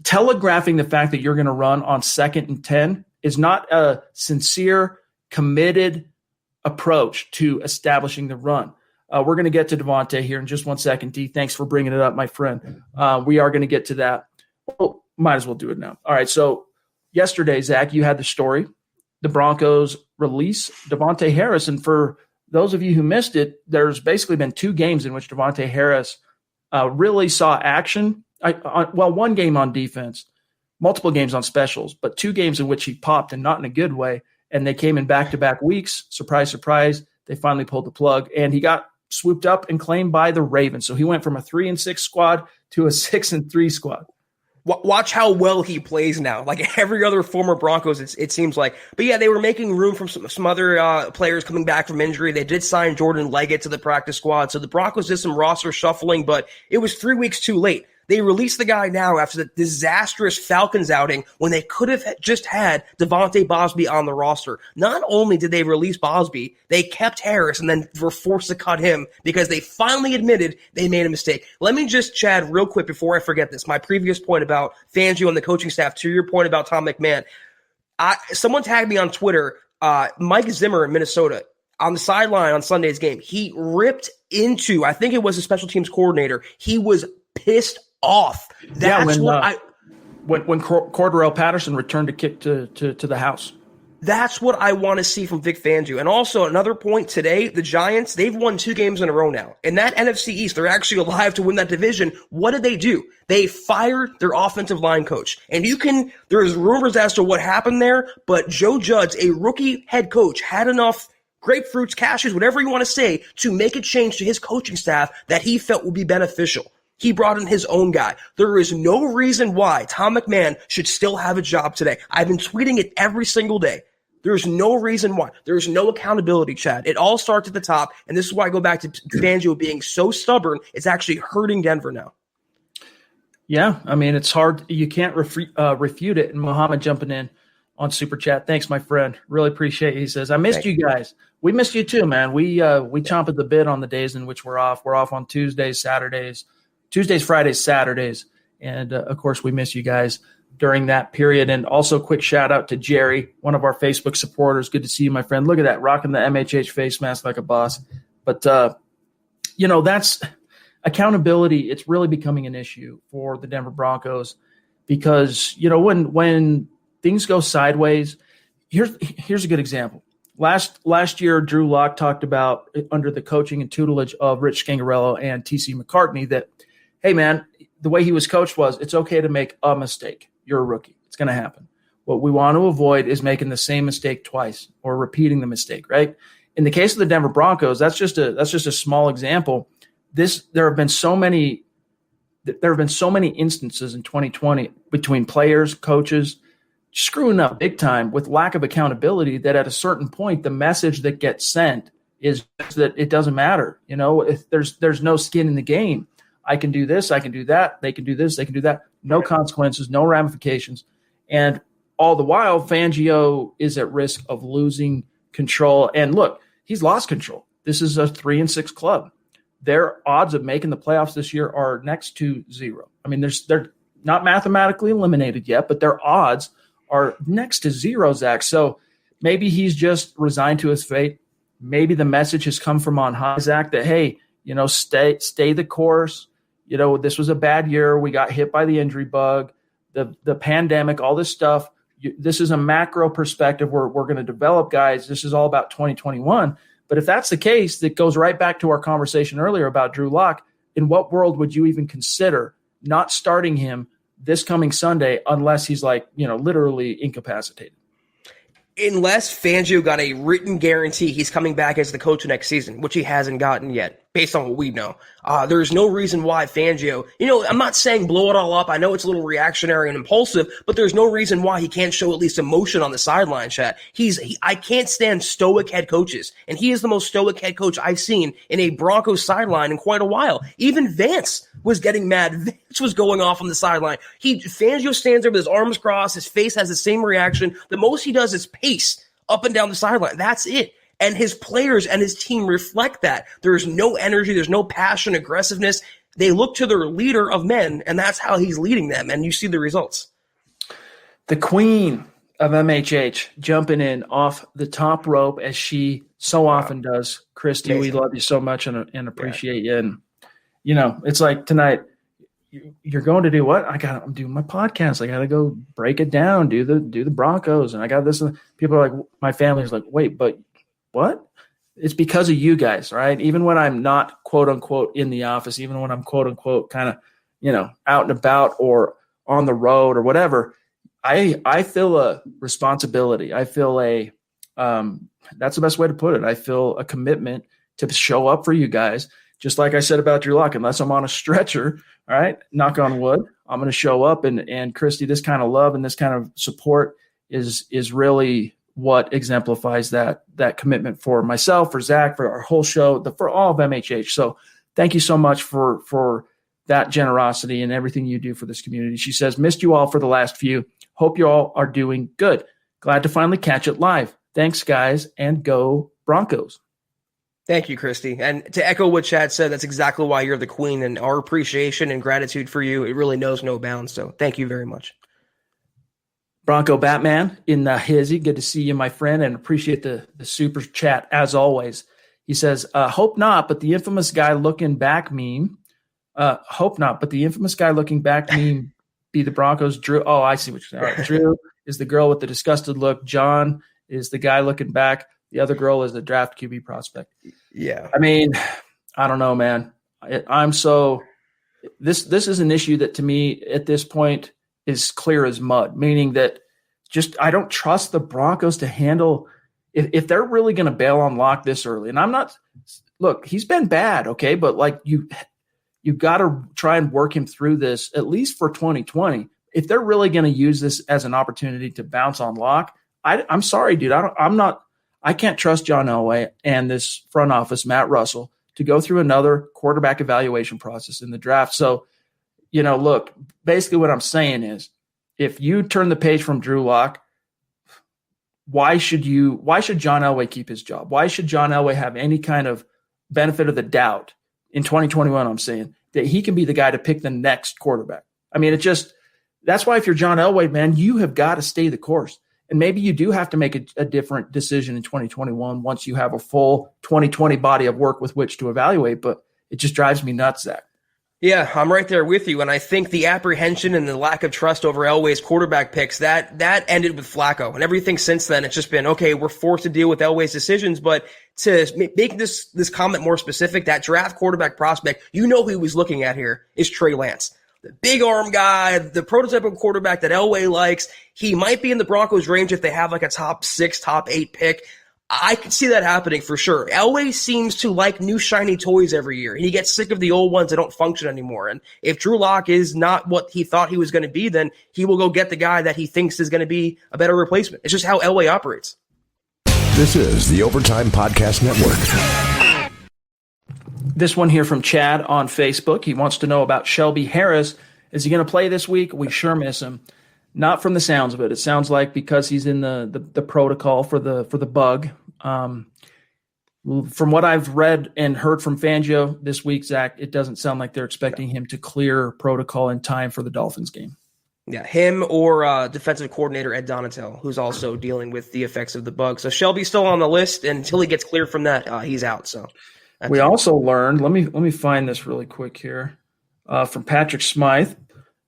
telegraphing the fact that you're going to run on 2nd and 10 is not a sincere, committed approach to establishing the run. We're going to get to Devontae here in just 1 second. D, thanks for bringing it up, my friend. We are going to get to that. Well, might as well do it now. All right, so yesterday, Zach, you had the story. The Broncos release Devontae Harris, and for those of you who missed it, there's basically been 2 games in which Devontae Harris really saw action. One game on defense, multiple games on specials, but 2 games in which he popped, and not in a good way, and they came in back-to-back weeks. Surprise, surprise. They finally pulled the plug, and he got swooped up and claimed by the Ravens. So he went from a 3-6 squad to a 6-3 squad. Watch how well he plays now. Like every other former Broncos, it seems like. But yeah, they were making room for some other players coming back from injury. They did sign Jordan Leggett to the practice squad. So the Broncos did some roster shuffling, but it was 3 weeks too late. They released the guy now after the disastrous Falcons outing when they could have just had Devontae Bosby on the roster. Not only did they release Bosby, they kept Harris and then were forced to cut him because they finally admitted they made a mistake. Let me just, Chad, real quick before I forget this, my previous point about Fangio and the coaching staff, to your point about Tom McMahon. Someone tagged me on Twitter, Mike Zimmer in Minnesota, on the sideline on Sunday's game. He ripped into, I think it was a special teams coordinator. He was pissed off. That's when Cordarrelle Patterson returned to kick to the house. That's what I want to see from Vic Fangio. And also another point today, the Giants, they've won 2 games in a row now. In that NFC East, they're actually alive to win that division. What did they do? They fired their offensive line coach. And there's rumors as to what happened there, but Joe Judge, a rookie head coach, had enough grapefruits, cashews, whatever you want to say, to make a change to his coaching staff that he felt would be beneficial. He brought in his own guy. There is no reason why Tom McMahon should still have a job today. I've been tweeting it every single day. There's no reason why. There's no accountability, Chad. It all starts at the top, and this is why I go back to Fangio being so stubborn. It's actually hurting Denver now. Yeah, I mean, it's hard. You can't refute it. And Muhammad jumping in on Super Chat. Thanks, my friend. Really appreciate it. He says, I missed you guys. We missed you too, man. We chomp at the bit on the days in which we're off. We're off on Tuesdays, Fridays, Saturdays. And, of course, we miss you guys during that period. And also quick shout out to Jerry, one of our Facebook supporters. Good to see you, my friend. Look at that, rocking the MHH face mask like a boss. But, that's accountability. It's really becoming an issue for the Denver Broncos because, when things go sideways, here's a good example. Last year, Drew Lock talked about, under the coaching and tutelage of Rich Scangarello and T.C. McCartney, that, hey, man, the way he was coached was it's okay to make a mistake. You're a rookie. It's going to happen. What we want to avoid is making the same mistake twice or repeating the mistake, right? In the case of the Denver Broncos, that's just a small example. There have been so many instances in 2020 between players, coaches, screwing up big time with lack of accountability that at a certain point, the message that gets sent is that it doesn't matter. If there's no skin in the game. I can do this, I can do that, they can do this, they can do that. No consequences, no ramifications. And all the while, Fangio is at risk of losing control. And look, he's lost control. This is a 3-6 club. Their odds of making the playoffs this year are next to 0. I mean, they're not mathematically eliminated yet, but their odds are next to 0, Zach. So maybe he's just resigned to his fate. Maybe the message has come from on high, Zach, that, hey, stay the course. This was a bad year. We got hit by the injury bug, the pandemic, all this stuff. This is a macro perspective where we're going to develop guys. This is all about 2021. But if that's the case, that goes right back to our conversation earlier about Drew Lock. In what world would you even consider not starting him this coming Sunday unless he's literally incapacitated? Unless Fangio got a written guarantee he's coming back as the coach next season, which he hasn't gotten yet, based on what we know. There's no reason why Fangio, I'm not saying blow it all up. I know it's a little reactionary and impulsive, but there's no reason why he can't show at least emotion on the sideline, chat. I can't stand stoic head coaches, and he is the most stoic head coach I've seen in a Broncos sideline in quite a while. Even Vance was getting mad. Vance was going off on the sideline. Fangio stands there with his arms crossed. His face has the same reaction. The most he does is pace up and down the sideline. That's it. And his players and his team reflect that. There's no energy. There's no passion, aggressiveness. They look to their leader of men, and that's how he's leading them. And you see the results. The queen of MHH jumping in off the top rope as she so often does. Christy, Amazing. We love you so much and appreciate you. And, it's like tonight, you're going to do what? I'm doing my podcast. I got to go break it down, do the Broncos. And I got this. People are like, my family's like, wait, but what? It's because of you guys, right? Even when I'm not quote unquote in the office, even when I'm quote unquote kind of, out and about or on the road or whatever, I feel a responsibility. I feel that's the best way to put it. I feel a commitment to show up for you guys. Just like I said about Drew Lock, unless I'm on a stretcher, all right, knock on wood, I'm going to show up. And Christy, this kind of love and this kind of support is really what exemplifies that commitment for myself, for Zach, for our whole show, for all of MHH. So thank you so much for that generosity and everything you do for this community. She says, missed you all for the last few. Hope you all are doing good. Glad to finally catch it live. Thanks, guys, and go Broncos. Thank you, Christy. And to echo what Chad said, that's exactly why you're the queen, and our appreciation and gratitude for you, it really knows no bounds. So thank you very much. Bronco Batman in the hizzy. Good to see you, my friend, and appreciate the super chat as always. He says, hope not, but the infamous guy looking back meme. Hope not, but the infamous guy looking back meme be the Broncos. Drew. Oh, I see what you're saying. All right. Drew is the girl with the disgusted look. John is the guy looking back. The other girl is the draft QB prospect. Yeah. I mean, I don't know, man. This is an issue that to me at this point is clear as mud, meaning that I don't trust the Broncos to handle if they're really going to bail on Locke this early. And I'm not – look, he's been bad, okay, but like you got to try and work him through this at least for 2020. If they're really going to use this as an opportunity to bounce on Locke, I'm sorry, dude. I can't trust John Elway and this front office, Matt Russell, to go through another quarterback evaluation process in the draft. So, look, basically what I'm saying is if you turn the page from Drew Lock, why should John Elway keep his job? Why should John Elway have any kind of benefit of the doubt in 2021? I'm saying that he can be the guy to pick the next quarterback. I mean, that's why if you're John Elway, man, you have got to stay the course. And maybe you do have to make a different decision in 2021 once you have a full 2020 body of work with which to evaluate. But it just drives me nuts, Zach. Yeah, I'm right there with you. And I think the apprehension and the lack of trust over Elway's quarterback picks, that ended with Flacco. And everything since then, it's just been, okay, we're forced to deal with Elway's decisions. But to make this comment more specific, that draft quarterback prospect, who he was looking at here is Trey Lance. The big arm guy, the prototypical quarterback that Elway likes. He might be in the Broncos range if they have like a top 6, top 8 pick. I could see that happening for sure. Elway seems to like new shiny toys every year. He gets sick of the old ones that don't function anymore. And if Drew Lock is not what he thought he was going to be, then he will go get the guy that he thinks is going to be a better replacement. It's just how Elway operates. This is the Overtime Podcast Network. This one here from Chad on Facebook. He wants to know about Shelby Harris. Is he going to play this week? We sure miss him. Not from the sounds of it. It sounds like because he's in the protocol for the bug. From what I've read and heard from Fangio this week, Zach, it doesn't sound like they're expecting him to clear protocol in time for the Dolphins game. Yeah, him or defensive coordinator Ed Donatel, who's also dealing with the effects of the bug. So Shelby's still on the list, and until he gets cleared from that, he's out. So we also learned. Let me find this really quick here from Patrick Smythe,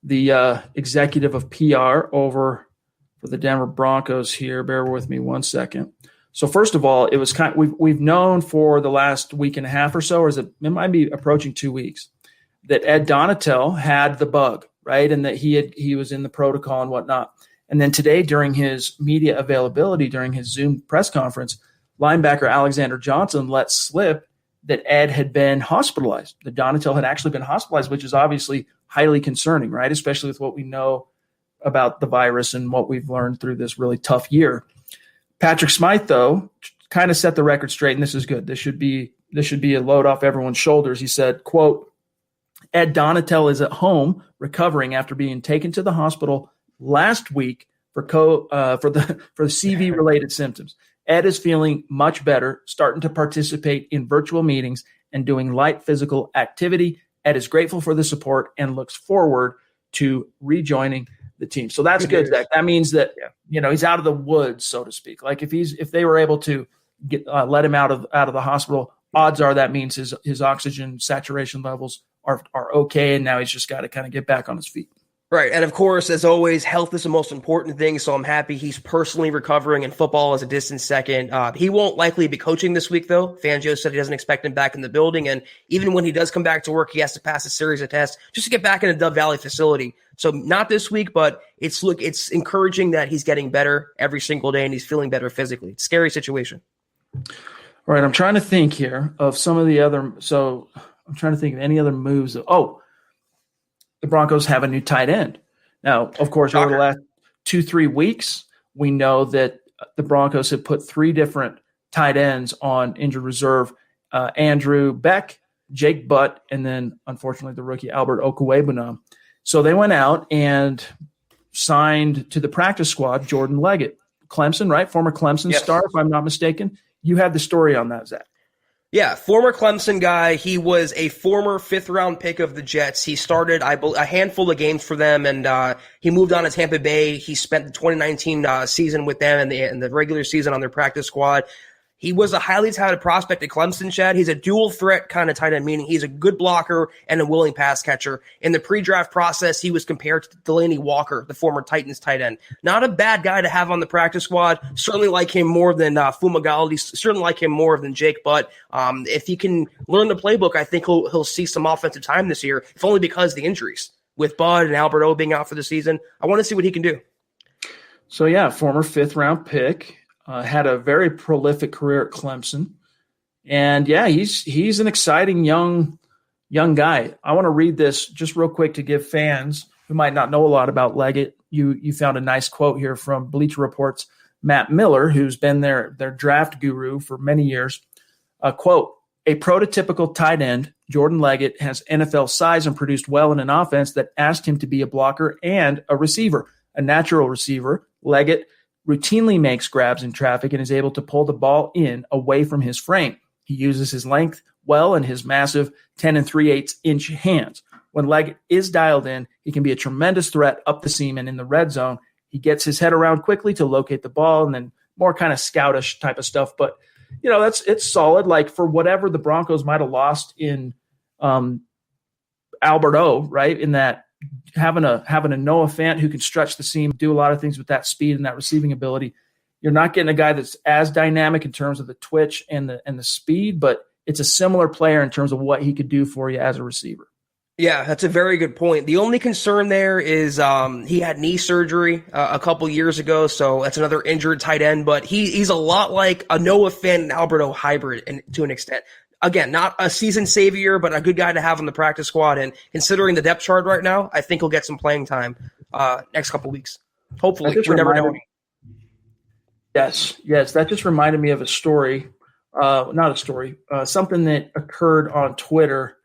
the executive of PR over for the Denver Broncos. Here, bear with me 1 second. So first of all, it was we've known for the last week and a half or so, or it might be approaching 2 weeks, that Ed Donatel had the bug. Right, and that he was in the protocol and whatnot. And then today, during his media availability, during his Zoom press conference, linebacker Alexander Johnson let slip that Ed had been hospitalized. That Donatel had actually been hospitalized, which is obviously highly concerning, right? Especially with what we know about the virus and what we've learned through this really tough year. Patrick Smythe, though, kind of set the record straight, and this is good. This should be a load off everyone's shoulders. He said, quote, Ed Donatel is at home recovering after being taken to the hospital last week for the CV related symptoms. Ed is feeling much better, starting to participate in virtual meetings and doing light physical activity. Ed is grateful for the support and looks forward to rejoining the team. So that's good, Zach. That means that he's out of the woods, so to speak. Like if they were able to let him out of the hospital, odds are that means his oxygen saturation levels are okay, and now he's just got to kind of get back on his feet. Right, and of course, as always, health is the most important thing, so I'm happy he's personally recovering, and football is a distant second. He won't likely be coaching this week, though. Fangio said he doesn't expect him back in the building, and even when he does come back to work, he has to pass a series of tests just to get back in the Dove Valley facility. So not this week, but it's encouraging that he's getting better every single day, and he's feeling better physically. It's a scary situation. All right, I'm trying to think here of some of the other – so – I'm trying to think of any other moves. The Broncos have a new tight end. Now, of course, over the last 2-3 weeks, we know that the Broncos have put 3 different tight ends on injured reserve. Andrew Beck, Jake Butt, and then, unfortunately, the rookie Albert Okwuegbunam. So they went out and signed to the practice squad Jordan Leggett. Clemson, right? Former Clemson star, if I'm not mistaken. You had the story on that, Zach. Yeah, former Clemson guy. He was a former 5th-round pick of the Jets. He started a handful of games for them, and he moved on to Tampa Bay. He spent the 2019 season with them and the regular season on their practice squad. He was a highly touted prospect at Clemson, Chad. He's a dual threat kind of tight end, meaning he's a good blocker and a willing pass catcher. In the pre-draft process, he was compared to Delaney Walker, the former Titans tight end. Not a bad guy to have on the practice squad. Certainly like him more than Fumagalli. Certainly like him more than Jake Butt. If he can learn the playbook, I think he'll see some offensive time this year, if only because of the injuries. With Bud and Albert O being out for the season, I want to see what he can do. So, yeah, former 5th-round pick. Had a very prolific career at Clemson. And, yeah, he's an exciting young guy. I want to read this just real quick to give fans who might not know a lot about Leggett. You found a nice quote here from Bleacher Report's Matt Miller, who's been their draft guru for many years. Quote, a prototypical tight end, Jordan Leggett has NFL size and produced well in an offense that asked him to be a blocker and a receiver. A natural receiver, Leggett routinely makes grabs in traffic and is able to pull the ball in away from his frame. He uses his length well and his massive 10 3/8-inch hands. When Leggett is dialed in, he can be a tremendous threat up the seam and in the red zone. He gets his head around quickly to locate the ball and then more kind of scoutish type of stuff. But, it's solid. Like for whatever the Broncos might have lost in Albert O, right, in that having a Noah Fant who can stretch the seam, do a lot of things with that speed and that receiving ability. You're not getting a guy that's as dynamic in terms of the twitch and the speed, but it's a similar player in terms of what he could do for you as a receiver. Yeah, that's a very good point. The only concern there is he had knee surgery a couple years ago, so that's another injured tight end. But he's a lot like a Noah Fant and Alberto hybrid to an extent. Again, not a season savior, but a good guy to have on the practice squad. And considering the depth chart right now, I think he'll get some playing time next couple weeks. Hopefully, we never know. Yes, that just reminded me of a story. Not a story, something that occurred on Twitter.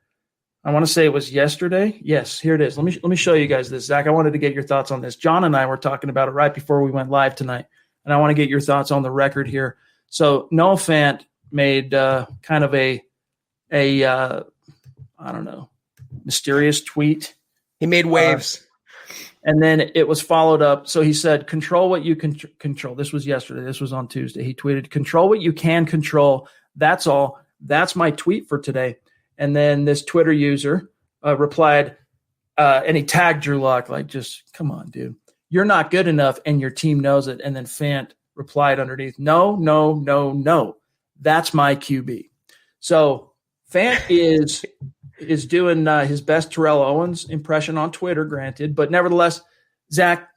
I want to say it was yesterday. Yes, here it is. Let me show you guys this. Zach, I wanted to get your thoughts on this. John and I were talking about it right before we went live tonight, and I want to get your thoughts on the record here. So Noah Fant made kind of a I don't know, mysterious tweet. He made waves. And then it was followed up. So he said, control what you can control. This was yesterday. This was on Tuesday. He tweeted, control what you can control. That's all. That's my tweet for today. And then this Twitter user replied, and he tagged Drew Lock, like, just come on, dude. You're not good enough, and your team knows it. And then Fant replied underneath, no. That's my QB. So Fant is doing his best Terrell Owens impression on Twitter, granted, but nevertheless, Zach,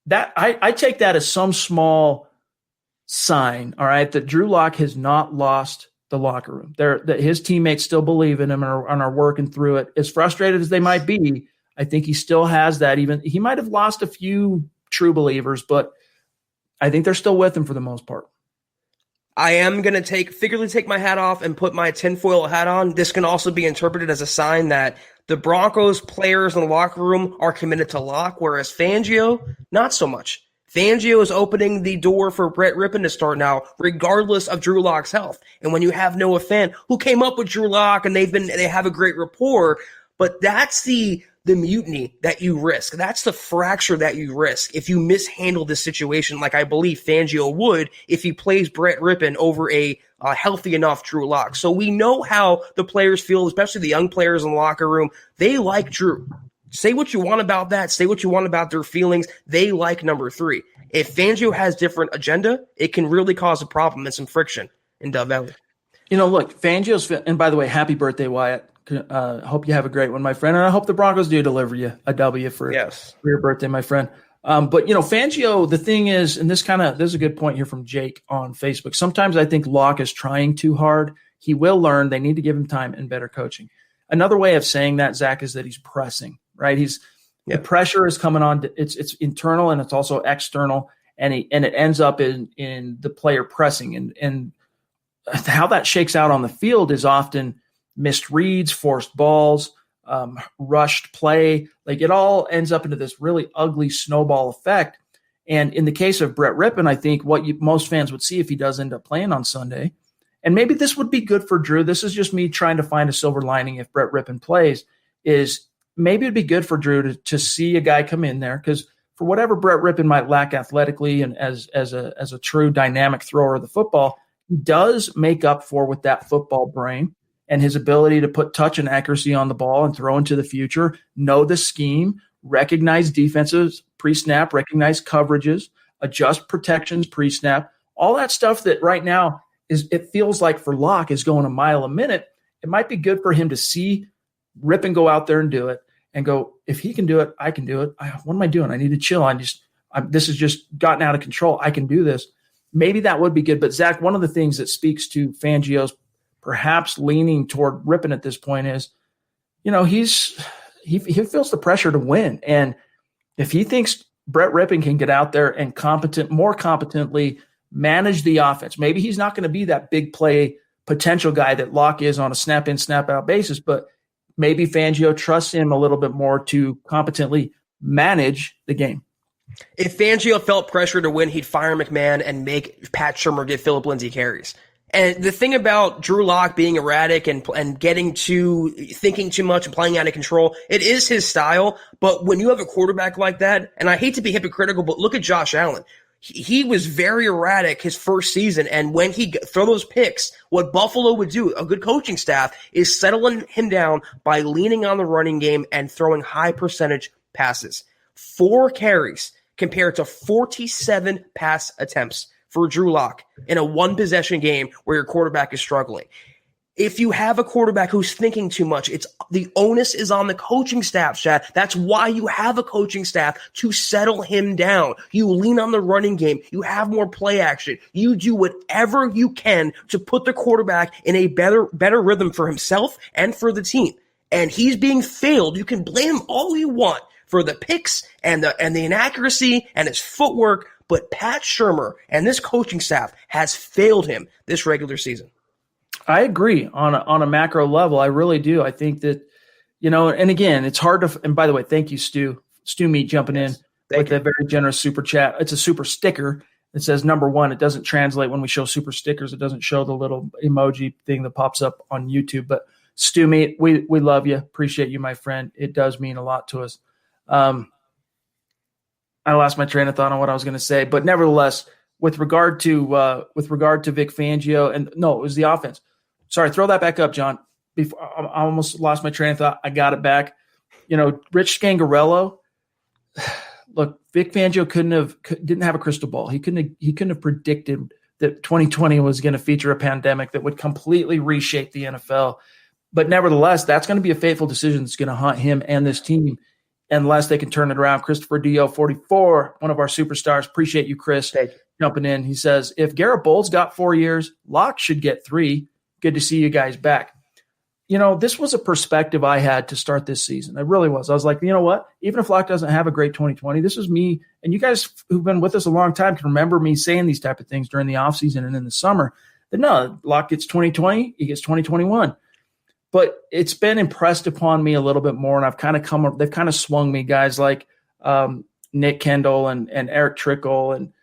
that I take that as some small sign, all right, that Drew Lock has not lost the locker room. That his teammates still believe in him and are working through it. As frustrated as they might be, I think he still has that. Even he might have lost a few true believers, but I think they're still with him for the most part. I am going to figuratively take my hat off and put my tinfoil hat on. This can also be interpreted as a sign that the Broncos players in the locker room are committed to Lock, whereas Fangio, not so much. Fangio is opening the door for Brett Rippon to start now, regardless of Drew Lock's health. And when you have Noah Fant, who came up with Drew Lock, and they have a great rapport, but that's the mutiny that you risk. That's the fracture that you risk if you mishandle this situation, like I believe Fangio would if he plays Brett Rippon over a healthy enough Drew Lock. So we know how the players feel, especially the young players in the locker room. They like Drew. Say what you want about that. Say what you want about their feelings. They like number 3. If Fangio has different agenda, it can really cause a problem and some friction in Dove Valley. Look, Fangio's – and by the way, happy birthday, Wyatt. Hope you have a great one, my friend. And I hope the Broncos do deliver you a W for your birthday, my friend. But, Fangio, the thing is, and this is a good point here from Jake on Facebook. Sometimes I think Locke is trying too hard. He will learn. They need to give him time and better coaching. Another way of saying that, Zach, is that he's pressing, right? The pressure is coming on. It's internal and it's also external, and it ends up in the player pressing. And how that shakes out on the field is often missed reads, forced balls, rushed play. Like, it all ends up into this really ugly snowball effect. And in the case of Brett Rippon, I think what most fans would see if he does end up playing on Sunday, and maybe this would be good for Drew. This is just me trying to find a silver lining if Brett Rippon plays, is maybe it'd be good for Drew to see a guy come in there, because for whatever Brett Rippon might lack athletically and as a true dynamic thrower of the football, he does make up for with that football brain and his ability to put touch and accuracy on the ball and throw into the future, know the scheme, recognize defenses pre-snap, recognize coverages, adjust protections pre-snap, all that stuff that right now it feels like for Locke is going a mile a minute. It might be good for him to see Rippon go out there and do it and go, if he can do it, I can do it. What am I doing? I need to chill. This has just gotten out of control. I can do this. Maybe that would be good. But Zach, one of the things that speaks to Fangio's perhaps leaning toward Rippon at this point is, he feels the pressure to win. And if he thinks Brett Rippon can get out there and more competently manage the offense, maybe he's not going to be that big play potential guy that Locke is on a snap in, snap out basis, but maybe Fangio trusts him a little bit more to competently manage the game. If Fangio felt pressure to win, he'd fire McMahon and make Pat Shurmur give Philip Lindsay carries. And the thing about Drew Lock being erratic and thinking too much and playing out of control, it is his style. But when you have a quarterback like that, and I hate to be hypocritical, but look at Josh Allen. He was very erratic his first season, and when he throw those picks, what Buffalo would do, a good coaching staff, is settling him down by leaning on the running game and throwing high percentage passes. 4 carries compared to 47 pass attempts for Drew Lock in a one-possession game where your quarterback is struggling. If you have a quarterback who's thinking too much, the onus is on the coaching staff, Chad. That's why you have a coaching staff, to settle him down. You lean on the running game. You have more play action. You do whatever you can to put the quarterback in a better rhythm for himself and for the team. And he's being failed. You can blame him all you want for the picks and the inaccuracy and his footwork, but Pat Shurmur and this coaching staff has failed him this regular season. I agree on a macro level. I really do. I think that, and again, it's hard to, and by the way, thank you, Stu Meat, jumping in with a very generous super chat. It's a super sticker. It says number 1. It doesn't translate when we show super stickers. It doesn't show the little emoji thing that pops up on YouTube, but Stu Meat, we love you. Appreciate you, my friend. It does mean a lot to us. I lost my train of thought on what I was going to say, but nevertheless, with regard to Vic Fangio, and no, it was the offense. Sorry, throw that back up, John. Before I almost lost my train of thought. I got it back. Rich Scangarello. Look, Vic Fangio didn't have a crystal ball. He couldn't have predicted that 2020 was going to feature a pandemic that would completely reshape the NFL. But nevertheless, that's going to be a fateful decision that's going to haunt him and this team unless they can turn it around. Christopher Dio, 44, one of our superstars. Appreciate you, Chris, jumping in. He says, if Garrett Bowles got 4 years, Locke should get 3. Good to see you guys back. This was a perspective I had to start this season. It really was. I was like, you know what? Even if Locke doesn't have a great 2020, this is me. And you guys who've been with us a long time can remember me saying these type of things during the offseason and in the summer. That no, Locke gets 2020, he gets 2021. But it's been impressed upon me a little bit more, and they've kind of swung me, guys like Nick Kendall and Eric Trickle. And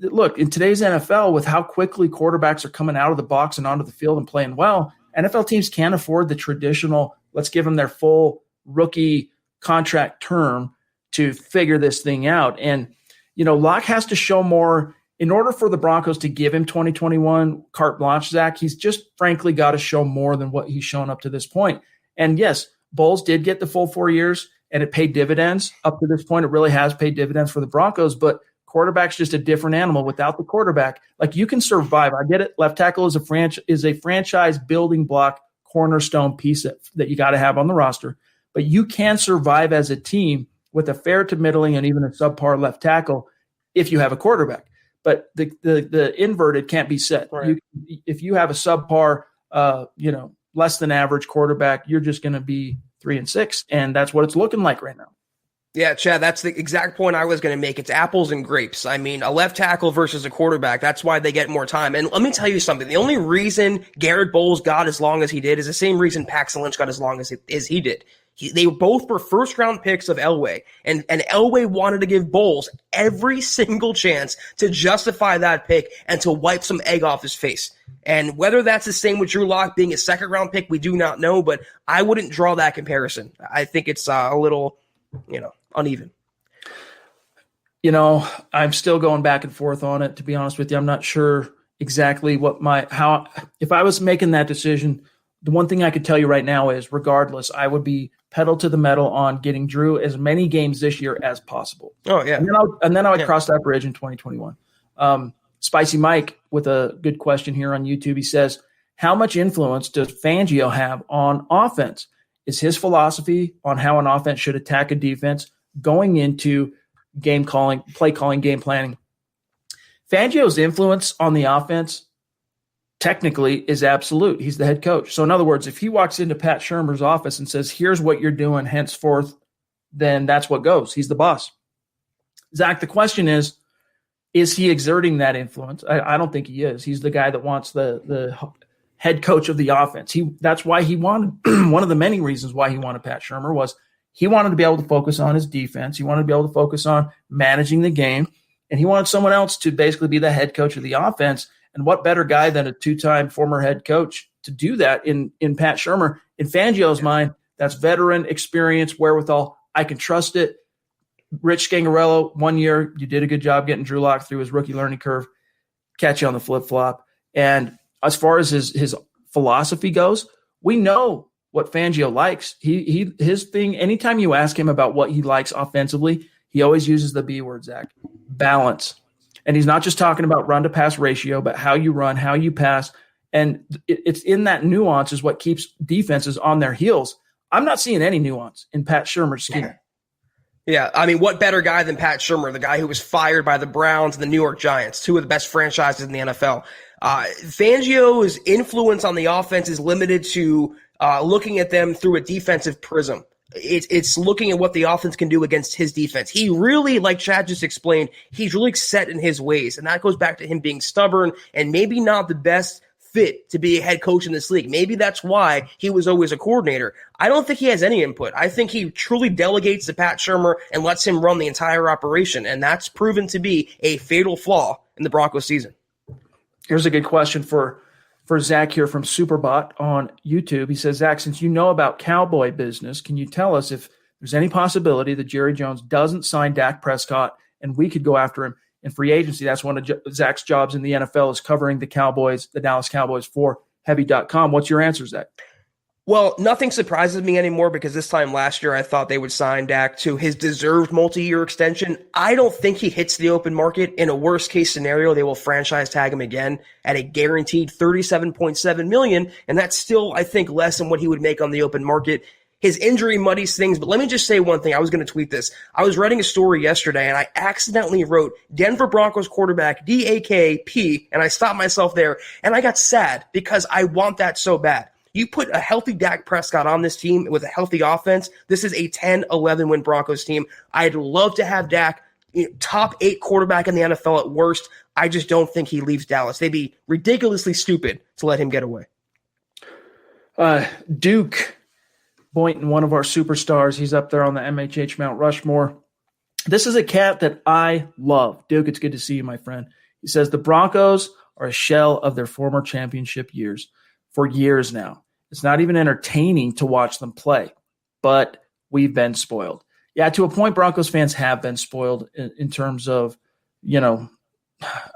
look, in today's NFL, with how quickly quarterbacks are coming out of the box and onto the field and playing well, NFL teams can't afford the traditional, let's give them their full rookie contract term to figure this thing out. And, Locke has to show more in order for the Broncos to give him 2021 carte blanche, Zach. He's just frankly got to show more than what he's shown up to this point. And yes, Bowles did get the full 4 years and it paid dividends up to this point. It really has paid dividends for the Broncos, but quarterback's just a different animal without the quarterback. Like, you can survive. I get it. Left tackle is a franchise building block, cornerstone piece that you got to have on the roster. But you can survive as a team with a fair to middling and even a subpar left tackle if you have a quarterback. But the inverted can't be said. Right. If you have a subpar, less than average quarterback, you're just going to be 3-6, and that's what it's looking like right now. Yeah, Chad, that's the exact point I was going to make. It's apples and grapes. I mean, a left tackle versus a quarterback, that's why they get more time. And let me tell you something. The only reason Garrett Bowles got as long as he did is the same reason Paxton Lynch got as long as he did. They both were first-round picks of Elway, and Elway wanted to give Bowles every single chance to justify that pick and to wipe some egg off his face. And whether that's the same with Drew Lock being a second-round pick, we do not know, but I wouldn't draw that comparison. I think it's a little, uneven. I'm still going back and forth on it, to be honest with you. I'm not sure exactly if I was making that decision, the one thing I could tell you right now is, regardless, I would be pedal to the metal on getting Drew as many games this year as possible. Oh, yeah. And then I would cross that bridge in 2021. Spicy Mike with a good question here on YouTube. He says, how much influence does Fangio have on offense? Is his philosophy on how an offense should attack a defense going into game calling, play calling, game planning? Fangio's influence on the offense technically is absolute. He's the head coach. So in other words, if he walks into Pat Shurmur's office and says, here's what you're doing henceforth, then that's what goes. He's the boss. Zach, the question is he exerting that influence? I don't think he is. He's the guy that wants the head coach of the offense. That's why he wanted one of the many reasons why he wanted Pat Shurmur was he wanted to be able to focus on his defense. He wanted to be able to focus on managing the game, and he wanted someone else to basically be the head coach of the offense. And what better guy than a two-time former head coach to do that in Pat Shurmur? In Fangio's mind, that's veteran, experience, wherewithal. I can trust it. Rich Scangarello, 1 year, you did a good job getting Drew Lock through his rookie learning curve. Catch you on the flip-flop. And as far as his philosophy goes, we know what Fangio likes. His thing, anytime you ask him about what he likes offensively, he always uses the B word, Zach, balance. And he's not just talking about run-to-pass ratio, but how you run, how you pass. And it's in that nuance is what keeps defenses on their heels. I'm not seeing any nuance in Pat Shurmur's scheme. Yeah, I mean, what better guy than Pat Shurmur, the guy who was fired by the Browns and the New York Giants, two of the best franchises in the NFL. Fangio's influence on the offense is limited to looking at them through a defensive prism. It's looking at what the offense can do against his defense. He really, like Chad just explained, he's really set in his ways, and that goes back to him being stubborn and maybe not the best fit to be a head coach in this league. Maybe that's why he was always a coordinator. I don't think he has any input. I think he truly delegates to Pat Shurmur and lets him run the entire operation, and that's proven to be a fatal flaw in the Broncos season. Here's a good question for Zach here from Superbot on YouTube. He says, Zach, since you know about cowboy business, can you tell us if there's any possibility that Jerry Jones doesn't sign Dak Prescott and we could go after him in free agency. That's one of Zach's jobs in the NFL is covering the Cowboys, the Dallas Cowboys for Heavy.com. What's your answer, Zach? Well, nothing surprises me anymore because this time last year I thought they would sign Dak to his deserved multi-year extension. I don't think he hits the open market. In a worst-case scenario, they will franchise tag him again at a guaranteed $37.7 million, and that's still, I think, less than what he would make on the open market. His injury muddies things, but let me just say one thing. I was going to tweet this. I was writing a story yesterday, and I accidentally wrote Denver Broncos quarterback DAKP, and I stopped myself there, and I got sad because I want that so bad. You put a healthy Dak Prescott on this team with a healthy offense, this is a 10-11 win Broncos team. I'd love to have Dak, top 8 quarterback in the NFL at worst. I just don't think he leaves Dallas. They'd be ridiculously stupid to let him get away. Duke Boynton, one of our superstars, he's up there on the MHH Mount Rushmore. This is a cat that I love. Duke, it's good to see you, my friend. He says the Broncos are a shell of their former championship years for years now. It's not even entertaining to watch them play, but we've been spoiled. Yeah, to a point, Broncos fans have been spoiled in terms of,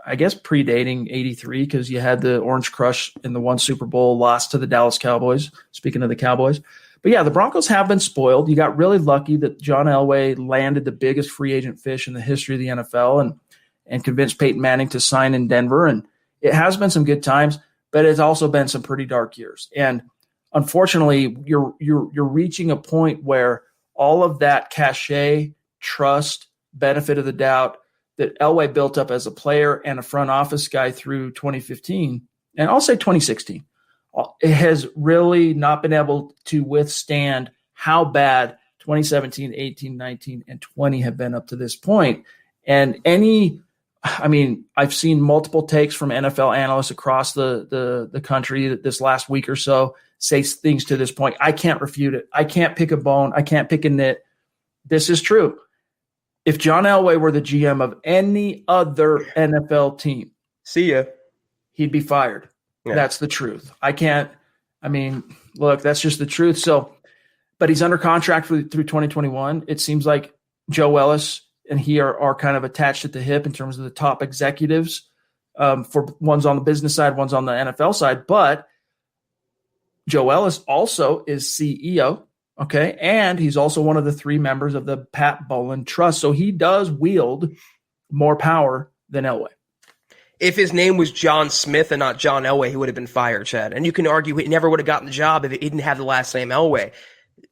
I guess predating 83 because you had the Orange Crush in the one Super Bowl, lost to the Dallas Cowboys, speaking of the Cowboys. But yeah, the Broncos have been spoiled. You got really lucky that John Elway landed the biggest free agent fish in the history of the NFL and convinced Peyton Manning to sign in Denver. And it has been some good times, but it's also been some pretty dark years. And unfortunately, you're reaching a point where all of that cachet, trust, benefit of the doubt that Elway built up as a player and a front office guy through 2015, and I'll say 2016, it has really not been able to withstand how bad 2017, 18, 19, and 20 have been up to this point. And I've seen multiple takes from NFL analysts across the country this last week or so say things to this point. I can't refute it. I can't pick a bone. I can't pick a nit. This is true. If John Elway were the GM of any other NFL team, see ya, he'd be fired. Yeah. That's the truth. Look, that's just the truth. So, but he's under contract through 2021. It seems like Joe Ellis and he are kind of attached at the hip in terms of the top executives. For one's on the business side, one's on the NFL side. But Joe Ellis also is CEO, okay? And he's also one of the 3 members of the Pat Bowlen Trust. So he does wield more power than Elway. If his name was John Smith and not John Elway, he would have been fired, Chad. And you can argue he never would have gotten the job if he didn't have the last name Elway.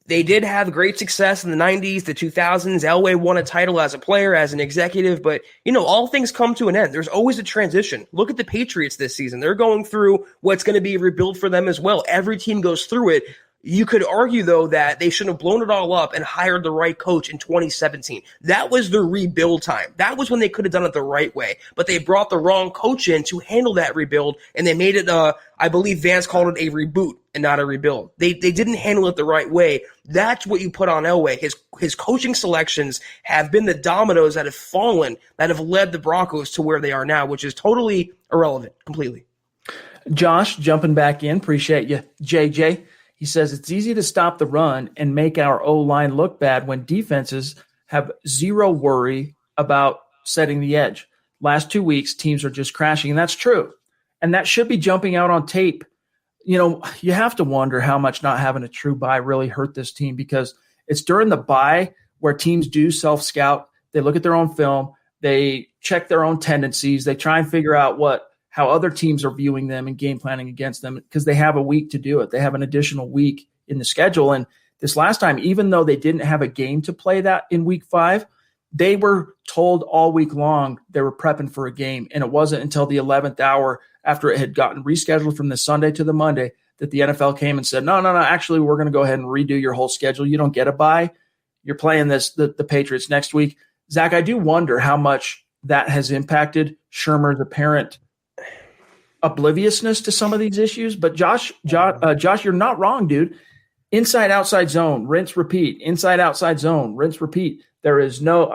They did have great success in the 90s, the 2000s. Elway won a title as a player, as an executive, but, all things come to an end. There's always a transition. Look at the Patriots this season. They're going through what's going to be a rebuild for them as well. Every team goes through it. You could argue, though, that they should have blown it all up and hired the right coach in 2017. That was the rebuild time. That was when they could have done it the right way. But they brought the wrong coach in to handle that rebuild, and they made it, I believe Vance called it a reboot and not a rebuild. They didn't handle it the right way. That's what you put on Elway. His coaching selections have been the dominoes that have fallen, that have led the Broncos to where they are now, which is totally irrelevant, completely. Josh, jumping back in. Appreciate you. JJ. He says it's easy to stop the run and make our O-line look bad when defenses have zero worry about setting the edge. Last 2 weeks, teams are just crashing, and that's true. And that should be jumping out on tape. You have to wonder how much not having a true bye really hurt this team, because it's during the bye where teams do self-scout. They look at their own film. They check their own tendencies. They try and figure out how other teams are viewing them and game planning against them, because they have a week to do it. They have an additional week in the schedule. And this last time, even though they didn't have a game to play that in week 5, they were told all week long they were prepping for a game. And it wasn't until the 11th hour after it had gotten rescheduled from the Sunday to the Monday that the NFL came and said, no, actually, we're going to go ahead and redo your whole schedule. You don't get a bye. You're playing the Patriots next week. Zach, I do wonder how much that has impacted Shermer's apparent obliviousness to some of these issues. But Josh, you're not wrong, dude. Inside, outside zone, rinse, repeat. Inside, outside zone, rinse, repeat. There is no.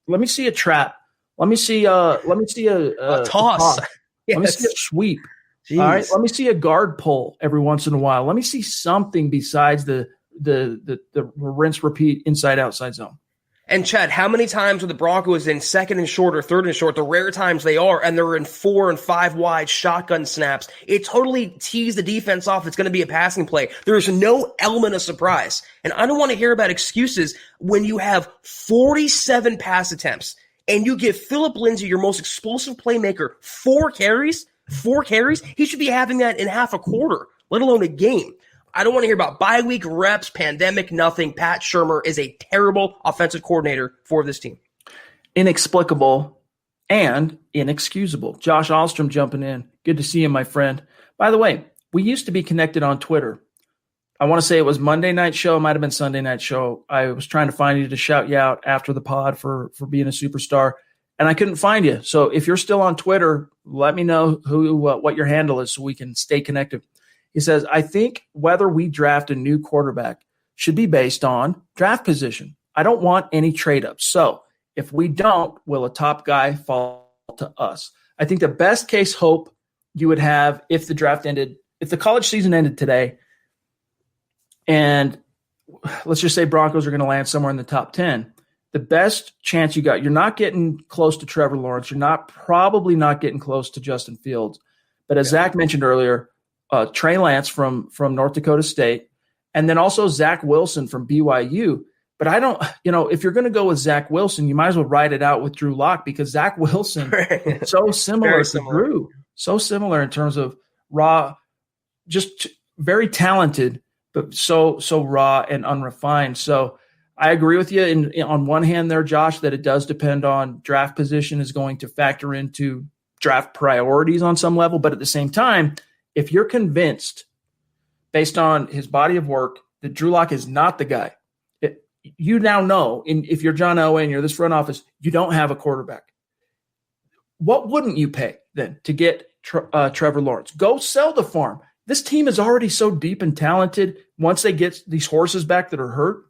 Let me see a trap. Let me see a toss. Yes. Let me see a sweep. Jeez. All right. Let me see a guard pull every once in a while. Let me see something besides the the rinse repeat inside outside zone. And Chad, how many times are the Broncos in second and short or third and short, the rare times they are, and they're in 4 and 5 wide shotgun snaps? It totally tees the defense off. It's going to be a passing play. There's no element of surprise. And I don't want to hear about excuses when you have 47 pass attempts and you give Phillip Lindsay, your most explosive playmaker, 4 carries. He should be having that in half a quarter, let alone a game. I don't want to hear about bye week reps, pandemic, nothing. Pat Shurmur is a terrible offensive coordinator for this team. Inexplicable and inexcusable. Josh Alstrom jumping in. Good to see you, my friend. By the way, we used to be connected on Twitter. I want to say it was Monday night show. It might have been Sunday night show. I was trying to find you to shout you out after the pod for being a superstar, and I couldn't find you. So if you're still on Twitter, let me know what your handle is so we can stay connected. He says, I think whether we draft a new quarterback should be based on draft position. I don't want any trade-ups. So if we don't, will a top guy fall to us? I think the best case hope you would have if the draft ended, if the college season ended today, and let's just say Broncos are going to land somewhere in the top 10, the best chance you got, you're not getting close to Trevor Lawrence. You're probably not getting close to Justin Fields. But as Zach mentioned earlier, Trey Lance from North Dakota State, and then also Zach Wilson from BYU. But I don't, if you're going to go with Zach Wilson, you might as well ride it out with Drew Lock, because Zach Wilson is so similar to Drew. So similar in terms of raw, just very talented, but so raw and unrefined. So I agree with you on one hand there, Josh, that it does depend on draft position is going to factor into draft priorities on some level. But at the same time, if you're convinced, based on his body of work, that Drew Lock is not the guy, you now know, if you're John Elway and you're this front office, you don't have a quarterback. What wouldn't you pay then to get Trevor Lawrence? Go sell the farm. This team is already so deep and talented. Once they get these horses back that are hurt,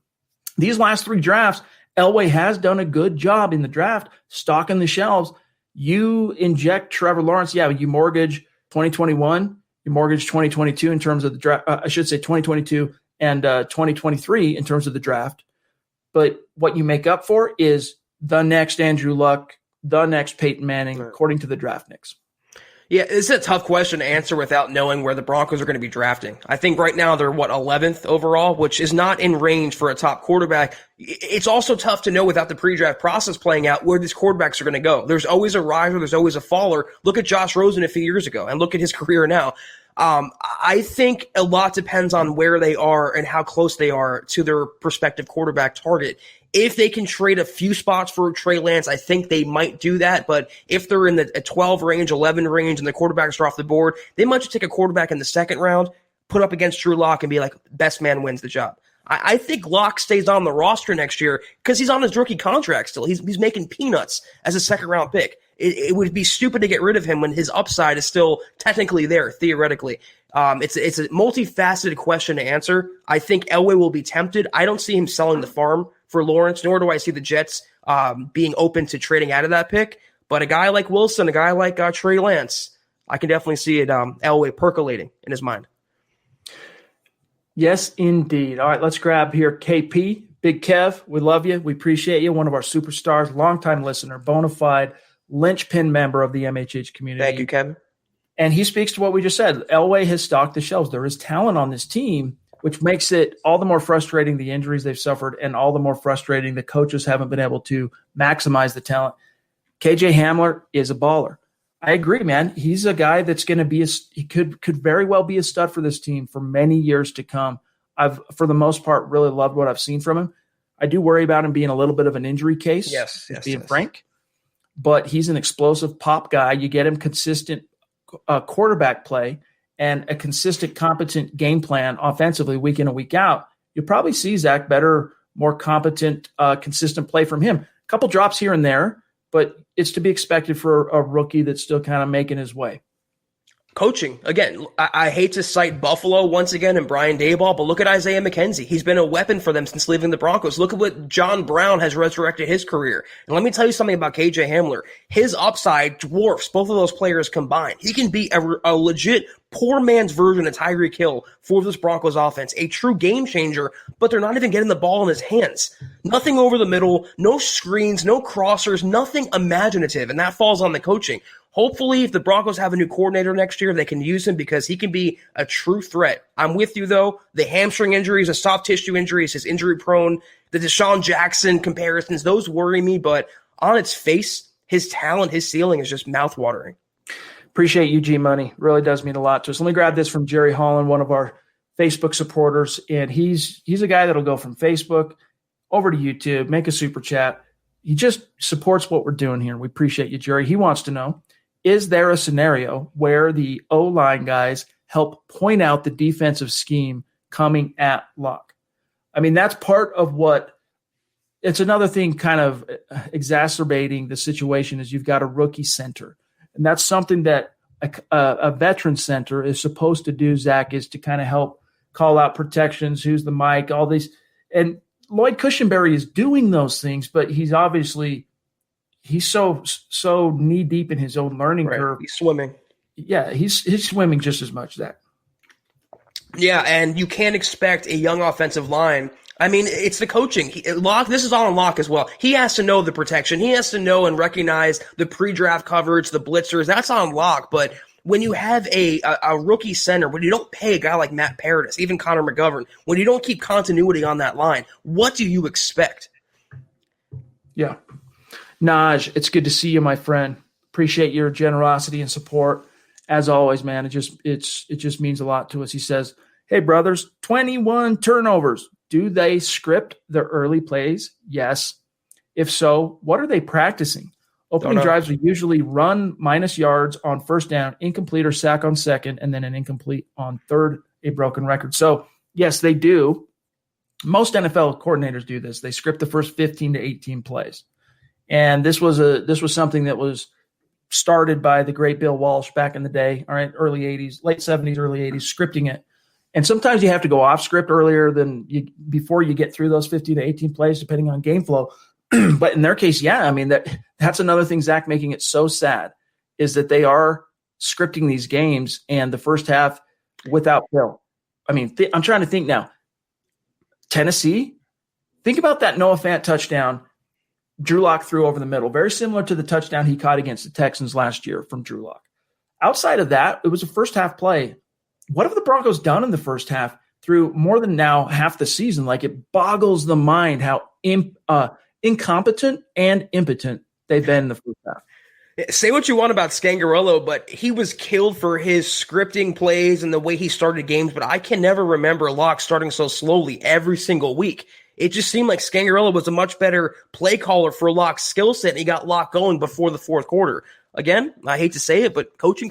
these last 3 drafts, Elway has done a good job in the draft, stocking the shelves. You inject Trevor Lawrence, you mortgage 2021. You mortgage 2022 in terms of the draft. I should say 2022 and 2023 in terms of the draft. But what you make up for is the next Andrew Luck, the next Peyton Manning, according to the draft nicks. Yeah, it's a tough question to answer without knowing where the Broncos are going to be drafting. I think right now they're, 11th overall, which is not in range for a top quarterback. It's also tough to know without the pre-draft process playing out where these quarterbacks are going to go. There's always a riser. There's always a faller. Look at Josh Rosen a few years ago and look at his career now. I think a lot depends on where they are and how close they are to their prospective quarterback target. If they can trade a few spots for Trey Lance, I think they might do that. But if they're in the 12 range, 11 range, and the quarterbacks are off the board, they might just take a quarterback in the second round, put up against Drew Lock, and be like, best man wins the job. I think Lock stays on the roster next year because he's on his rookie contract still. He's making peanuts as a second-round pick. It would be stupid to get rid of him when his upside is still technically there, theoretically. It's a multifaceted question to answer. I think Elway will be tempted. I don't see him selling the farm for Lawrence, nor do I see the Jets being open to trading out of that pick. But a guy like Wilson, a guy like Trey Lance, I can definitely see it Elway percolating in his mind. Yes, indeed. All right, let's grab here KP. Big Kev, we love you. We appreciate you. One of our superstars, longtime listener, bona fide linchpin member of the MHH community. Thank you, Kevin. And he speaks to what we just said. Elway has stocked the shelves. There is talent on this team, which makes it all the more frustrating the injuries they've suffered and all the more frustrating the coaches haven't been able to maximize the talent. KJ Hamler is a baller. I agree, man. He's a guy that's going to be he could very well be a stud for this team for many years to come. I've, for the most part, really loved what I've seen from him. I do worry about him being a little bit of an injury case, being frank. But he's an explosive pop guy. You get him consistent quarterback play and a consistent, competent game plan offensively week in and week out. You'll probably see, Zach, better, more competent, consistent play from him. A couple drops here and there, but it's to be expected for a rookie that's still kind of making his way. Coaching. Again, I hate to cite Buffalo once again and Brian Daboll, but look at Isaiah McKenzie. He's been a weapon for them since leaving the Broncos. Look at what John Brown has resurrected his career. And let me tell you something about KJ Hamler. His upside dwarfs both of those players combined. He can be a legit poor man's version of Tyreek Hill for this Broncos offense, a true game changer, but they're not even getting the ball in his hands. Nothing over the middle, no screens, no crossers, nothing imaginative, and that falls on the coaching. Hopefully, if the Broncos have a new coordinator next year, they can use him because he can be a true threat. I'm with you, though. The hamstring injuries, the soft tissue injuries, his injury prone, the Deshaun Jackson comparisons, those worry me, but on its face, his talent, his ceiling is just mouthwatering. Appreciate you, G Money. Really does mean a lot to us. Let me grab this from Jerry Holland, one of our Facebook supporters, and he's a guy that'll go from Facebook over to YouTube, make a super chat. He just supports what we're doing here. We appreciate you, Jerry. He wants to know, is there a scenario where the O-line guys help point out the defensive scheme coming at Locke? I mean, that's part of what – it's another thing kind of exacerbating the situation is you've got a rookie center. And that's something that a veteran center is supposed to do, Zach, is to kind of help call out protections, who's the mic, all these. And Lloyd Cushenberry is doing those things, but he's so knee deep in his own learning curve. He's swimming. Yeah, he's swimming just as much, Zach. Yeah, and you can't expect a young offensive line. I mean, it's the coaching. Locke, this is all on Locke as well. He has to know the protection. He has to know and recognize the pre-draft coverage, the blitzers. That's on Locke. But when you have a rookie center, when you don't pay a guy like Matt Paradis, even Connor McGovern, when you don't keep continuity on that line, what do you expect? Yeah. Naj, it's good to see you, my friend. Appreciate your generosity and support. As always, man, it just means a lot to us. He says, hey, brothers, 21 turnovers. Do they script their early plays? Yes. If so, what are they practicing? Opening drives are usually run minus yards on first down, incomplete or sack on second, and then an incomplete on third, a broken record. So, yes, they do. Most NFL coordinators do this. They script the first 15 to 18 plays. And this was something that was started by the great Bill Walsh back in the day, all right, early 80s, late 70s, early 80s, scripting it. And sometimes you have to go off script earlier before you get through those 15 to 18 plays, depending on game flow. But in their case, yeah, I mean, that's another thing, Zach, making it so sad is that they are scripting these games and the first half without Bill. I mean, I'm trying to think now. Tennessee, think about that Noah Fant touchdown Drew Lock threw over the middle, very similar to the touchdown he caught against the Texans last year from Drew Lock. Outside of that, it was a first half play. What have the Broncos done in the first half through more than now half the season? Like, it boggles the mind how incompetent and impotent they've been in the first half. Say what you want about Scangarello, but he was killed for his scripting plays and the way he started games, but I can never remember Locke starting so slowly every single week. It just seemed like Scangarello was a much better play caller for Locke's skill set, and he got Locke going before the fourth quarter. Again, I hate to say it, but coaching.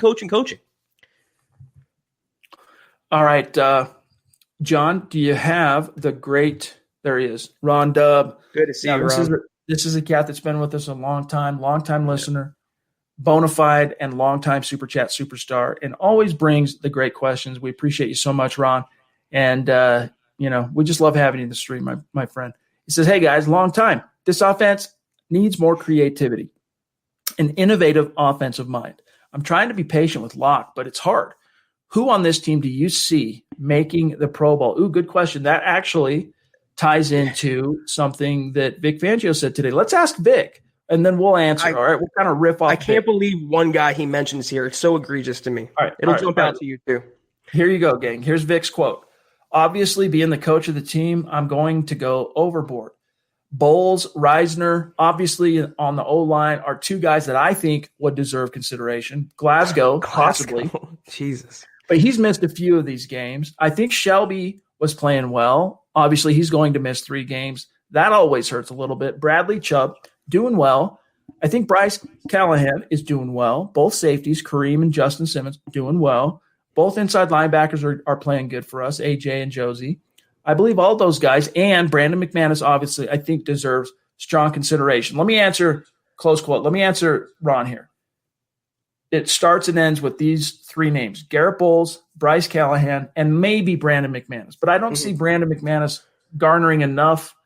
All right, John, do you have the great – there he is, Ron Dubb. Good to see you, Ron. This is a cat that's been with us a long time listener, bona fide and longtime Super Chat superstar, and always brings the great questions. We appreciate you so much, Ron. And, we just love having you in the stream, my friend. He says, hey, guys, long time. This offense needs more creativity, an innovative offensive mind. I'm trying to be patient with Locke, but it's hard. Who on this team do you see making the Pro Bowl? Ooh, good question. That actually ties into something that Vic Fangio said today. Let's ask Vic, and then we'll answer. All right, we'll kind of riff off. I can't believe one guy he mentions here. It's so egregious to me. All right, it'll jump out to you too. Here you go, gang. Here's Vic's quote. Obviously, being the coach of the team, I'm going to go overboard. Bowles, Reisner, obviously on the O-line are two guys that I think would deserve consideration. Glasgow, possibly. Jesus. But he's missed a few of these games. I think Shelby was playing well. Obviously, he's going to miss 3 games. That always hurts a little bit. Bradley Chubb, doing well. I think Bryce Callahan is doing well. Both safeties, Kareem and Justin Simmons, doing well. Both inside linebackers are playing good for us, AJ and Josie. I believe all those guys, and Brandon McManus, obviously, I think deserves strong consideration. Let me answer, close quote, let me answer Ron here. it starts and ends with these three names: Garrett Bowles, Bryce Callahan, and maybe Brandon McManus. But I don't see Brandon McManus garnering enough.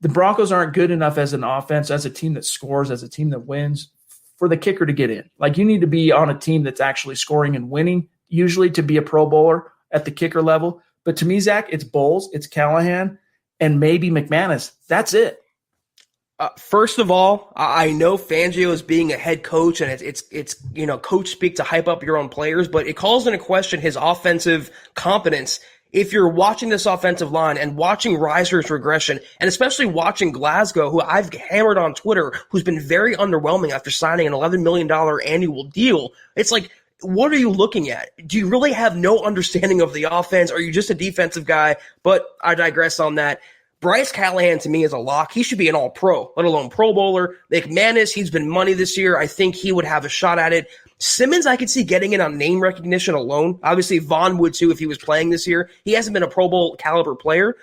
The Broncos aren't good enough as an offense, as a team that scores, as a team that wins, for the kicker to get in. Like, you need to be on a team that's actually scoring and winning, usually, to be a Pro Bowler at the kicker level. But to me, Zach, it's Bowles, it's Callahan, and maybe McManus. That's it. First of all, I know Fangio is being a head coach, and it's coach speak to hype up your own players, but it calls into question his offensive competence. If you're watching this offensive line and watching Reiser's regression, and especially watching Glasgow, who I've hammered on Twitter, who's been very underwhelming after signing an $11 million annual deal, it's like, what are you looking at? Do you really have no understanding of the offense? Are you just a defensive guy? But I digress on that. Bryce Callahan, to me, is a lock. He should be an all-pro, let alone Pro Bowler. McManus, he's been money this year. I think he would have a shot at it. Simmons, I could see getting it on name recognition alone. Obviously, Vaughn would too if he was playing this year. He hasn't been a Pro Bowl caliber player.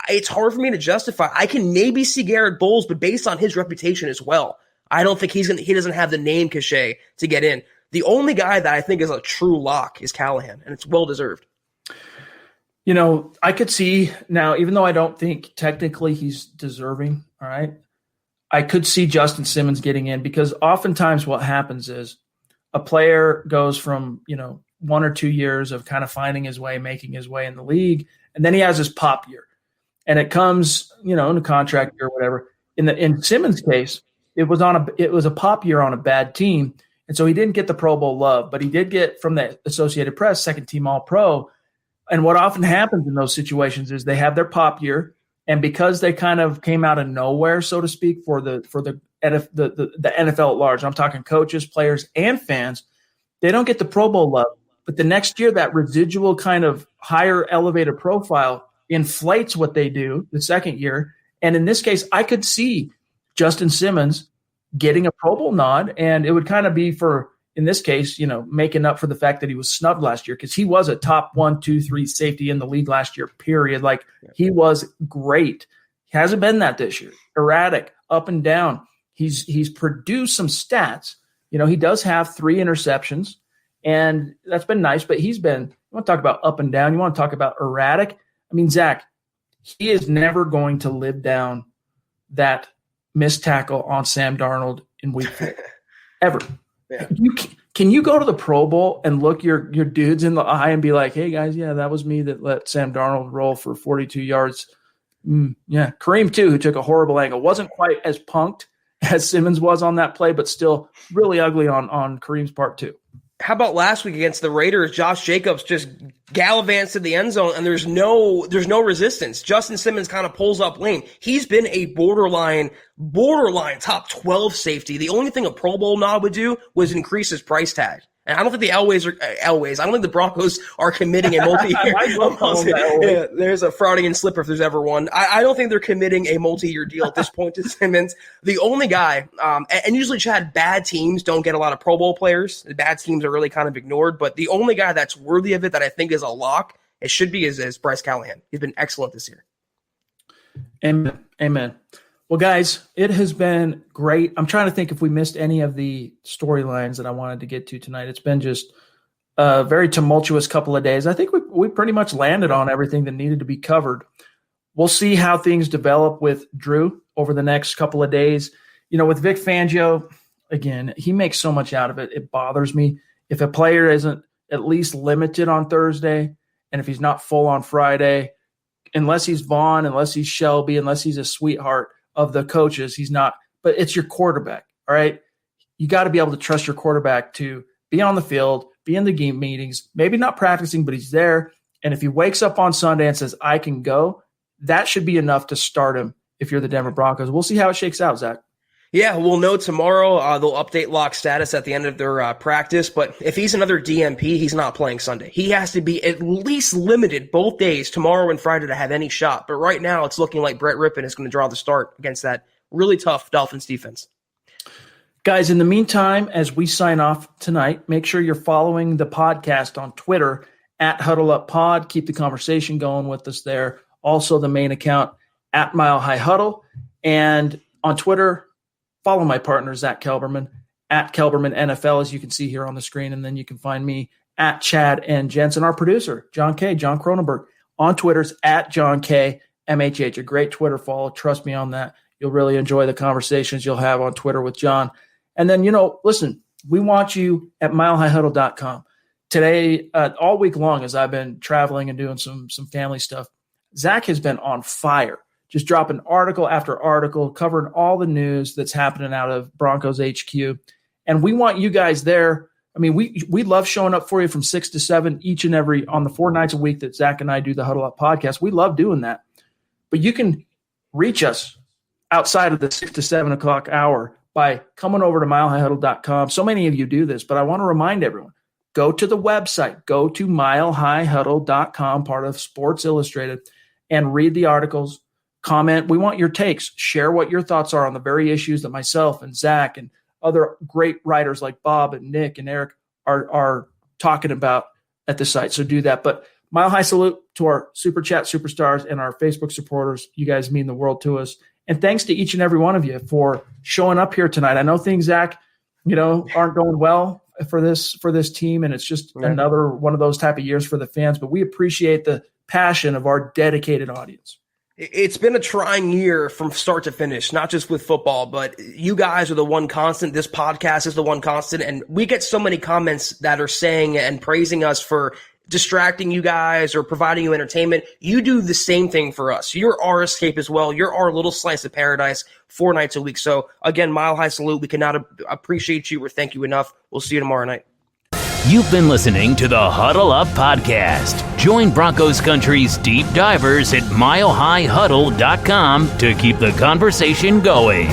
It's hard for me to justify. I can maybe see Garrett Bowles, but based on his reputation as well, I don't think he doesn't have the name cachet to get in. The only guy that I think is a true lock is Callahan, and it's well-deserved. I could see now, even though I don't think technically he's deserving, all right, I could see Justin Simmons getting in, because oftentimes what happens is a player goes from, 1 or 2 years of kind of finding his way, making his way in the league, and then he has his pop year. And it comes, in a contract year or whatever. In Simmons' case, it was a pop year on a bad team, and so he didn't get the Pro Bowl love, but he did get, from the Associated Press, second team All-Pro. And what often happens in those situations is they have their pop year, and because they kind of came out of nowhere, so to speak, for the NFL at large, I'm talking coaches, players, and fans, they don't get the Pro Bowl love. But the next year, that residual kind of higher elevated profile inflates what they do the second year. And in this case, I could see Justin Simmons getting a Pro Bowl nod, and it would kind of be for, in this case, making up for the fact that he was snubbed last year, because he was a top 1, 2, 3 safety in the league last year, period. Like, he was great. He hasn't been that this year. Erratic, up and down. He's produced some stats. He does have 3 interceptions, and that's been nice, but he's been, you want to talk about up and down, you want to talk about erratic. I mean, Zach, he is never going to live down that missed tackle on Sam Darnold in week 4. Ever. Yeah. Can you go to the Pro Bowl and look your dudes in the eye and be like, hey, guys, yeah, that was me that let Sam Darnold roll for 42 yards. Yeah, Kareem, too, who took a horrible angle. Wasn't quite as punked as Simmons was on that play, but still really ugly on Kareem's part, too. How about last week against the Raiders? Josh Jacobs just gallivants to the end zone, and there's no resistance. Justin Simmons kind of pulls up lane. He's been a borderline top 12 safety. The only thing a Pro Bowl nod would do was increase his price tag. And I don't think the Elways. I don't think the Broncos are committing a multi-year. There's a Fraudian slipper if there's ever one. I don't think they're committing a multi-year deal at this point to Simmons. The only guy, and usually, Chad, bad teams don't get a lot of Pro Bowl players. The bad teams are really kind of ignored. But the only guy that's worthy of it that I think is a lock, it should be, is Bryce Callahan. He's been excellent this year. Amen. Well, guys, it has been great. I'm trying to think if we missed any of the storylines that I wanted to get to tonight. It's been just a very tumultuous couple of days. I think we pretty much landed on everything that needed to be covered. We'll see how things develop with Drew over the next couple of days. With Vic Fangio, again, he makes so much out of it. It bothers me. If a player isn't at least limited on Thursday, and if he's not full on Friday, unless he's Vaughn, unless he's Shelby, unless he's a sweetheart of the coaches, he's not. But it's your quarterback, all right? You got to be able to trust your quarterback to be on the field, be in the game meetings, maybe not practicing, but he's there. And if he wakes up on Sunday and says, I can go, that should be enough to start him if you're the Denver Broncos. We'll see how it shakes out, Zach. Yeah, we'll know tomorrow. They'll update Lock status at the end of their practice. But if he's another DMP, he's not playing Sunday. He has to be at least limited both days, tomorrow and Friday, to have any shot. But right now, it's looking like Brett Rippon is going to draw the start against that really tough Dolphins defense. Guys, in the meantime, as we sign off tonight, make sure you're following the podcast on Twitter at HuddleUpPod. Keep the conversation going with us there. Also, the main account at Mile High Huddle. And on Twitter, follow my partner, Zack Kelberman, at Kelberman NFL, as you can see here on the screen. And then you can find me at Chad and Jensen, our producer, John Cronenberg, on Twitter's at John K. MHH, a great Twitter follow. Trust me on that. You'll really enjoy the conversations you'll have on Twitter with John. And then, listen, we want you at milehighhuddle.com. Today, all week long, as I've been traveling and doing some family stuff, Zach has been on fire, just dropping article after article, covering all the news that's happening out of Broncos HQ. And we want you guys there. I mean, we love showing up for you from 6 to 7 each and every on the 4 nights a week that Zach and I do the Huddle Up podcast. We love doing that. But you can reach us outside of the 6 to 7 o'clock hour by coming over to milehighhuddle.com. So many of you do this, but I want to remind everyone, go to the website, go to milehighhuddle.com, part of Sports Illustrated, and read the articles, comment. We want your takes. Share what your thoughts are on the very issues that myself and Zach and other great writers like Bob and Nick and Eric are talking about at the site. So do that. But Mile High salute to our Super Chat superstars and our Facebook supporters. You guys mean the world to us. And thanks to each and every one of you for showing up here tonight. I know things, Zach, aren't going well for this team, and it's just another one of those type of years for the fans. But we appreciate the passion of our dedicated audience. It's been a trying year from start to finish, not just with football, but you guys are the one constant. This podcast is the one constant. And we get so many comments that are saying and praising us for distracting you guys or providing you entertainment. You do the same thing for us. You're our escape as well. You're our little slice of paradise 4 nights a week. So again, Mile High salute. We cannot appreciate you or thank you enough. We'll see you tomorrow night. You've been listening to the Huddle Up Podcast. Join Broncos Country's deep divers at milehighhuddle.com to keep the conversation going.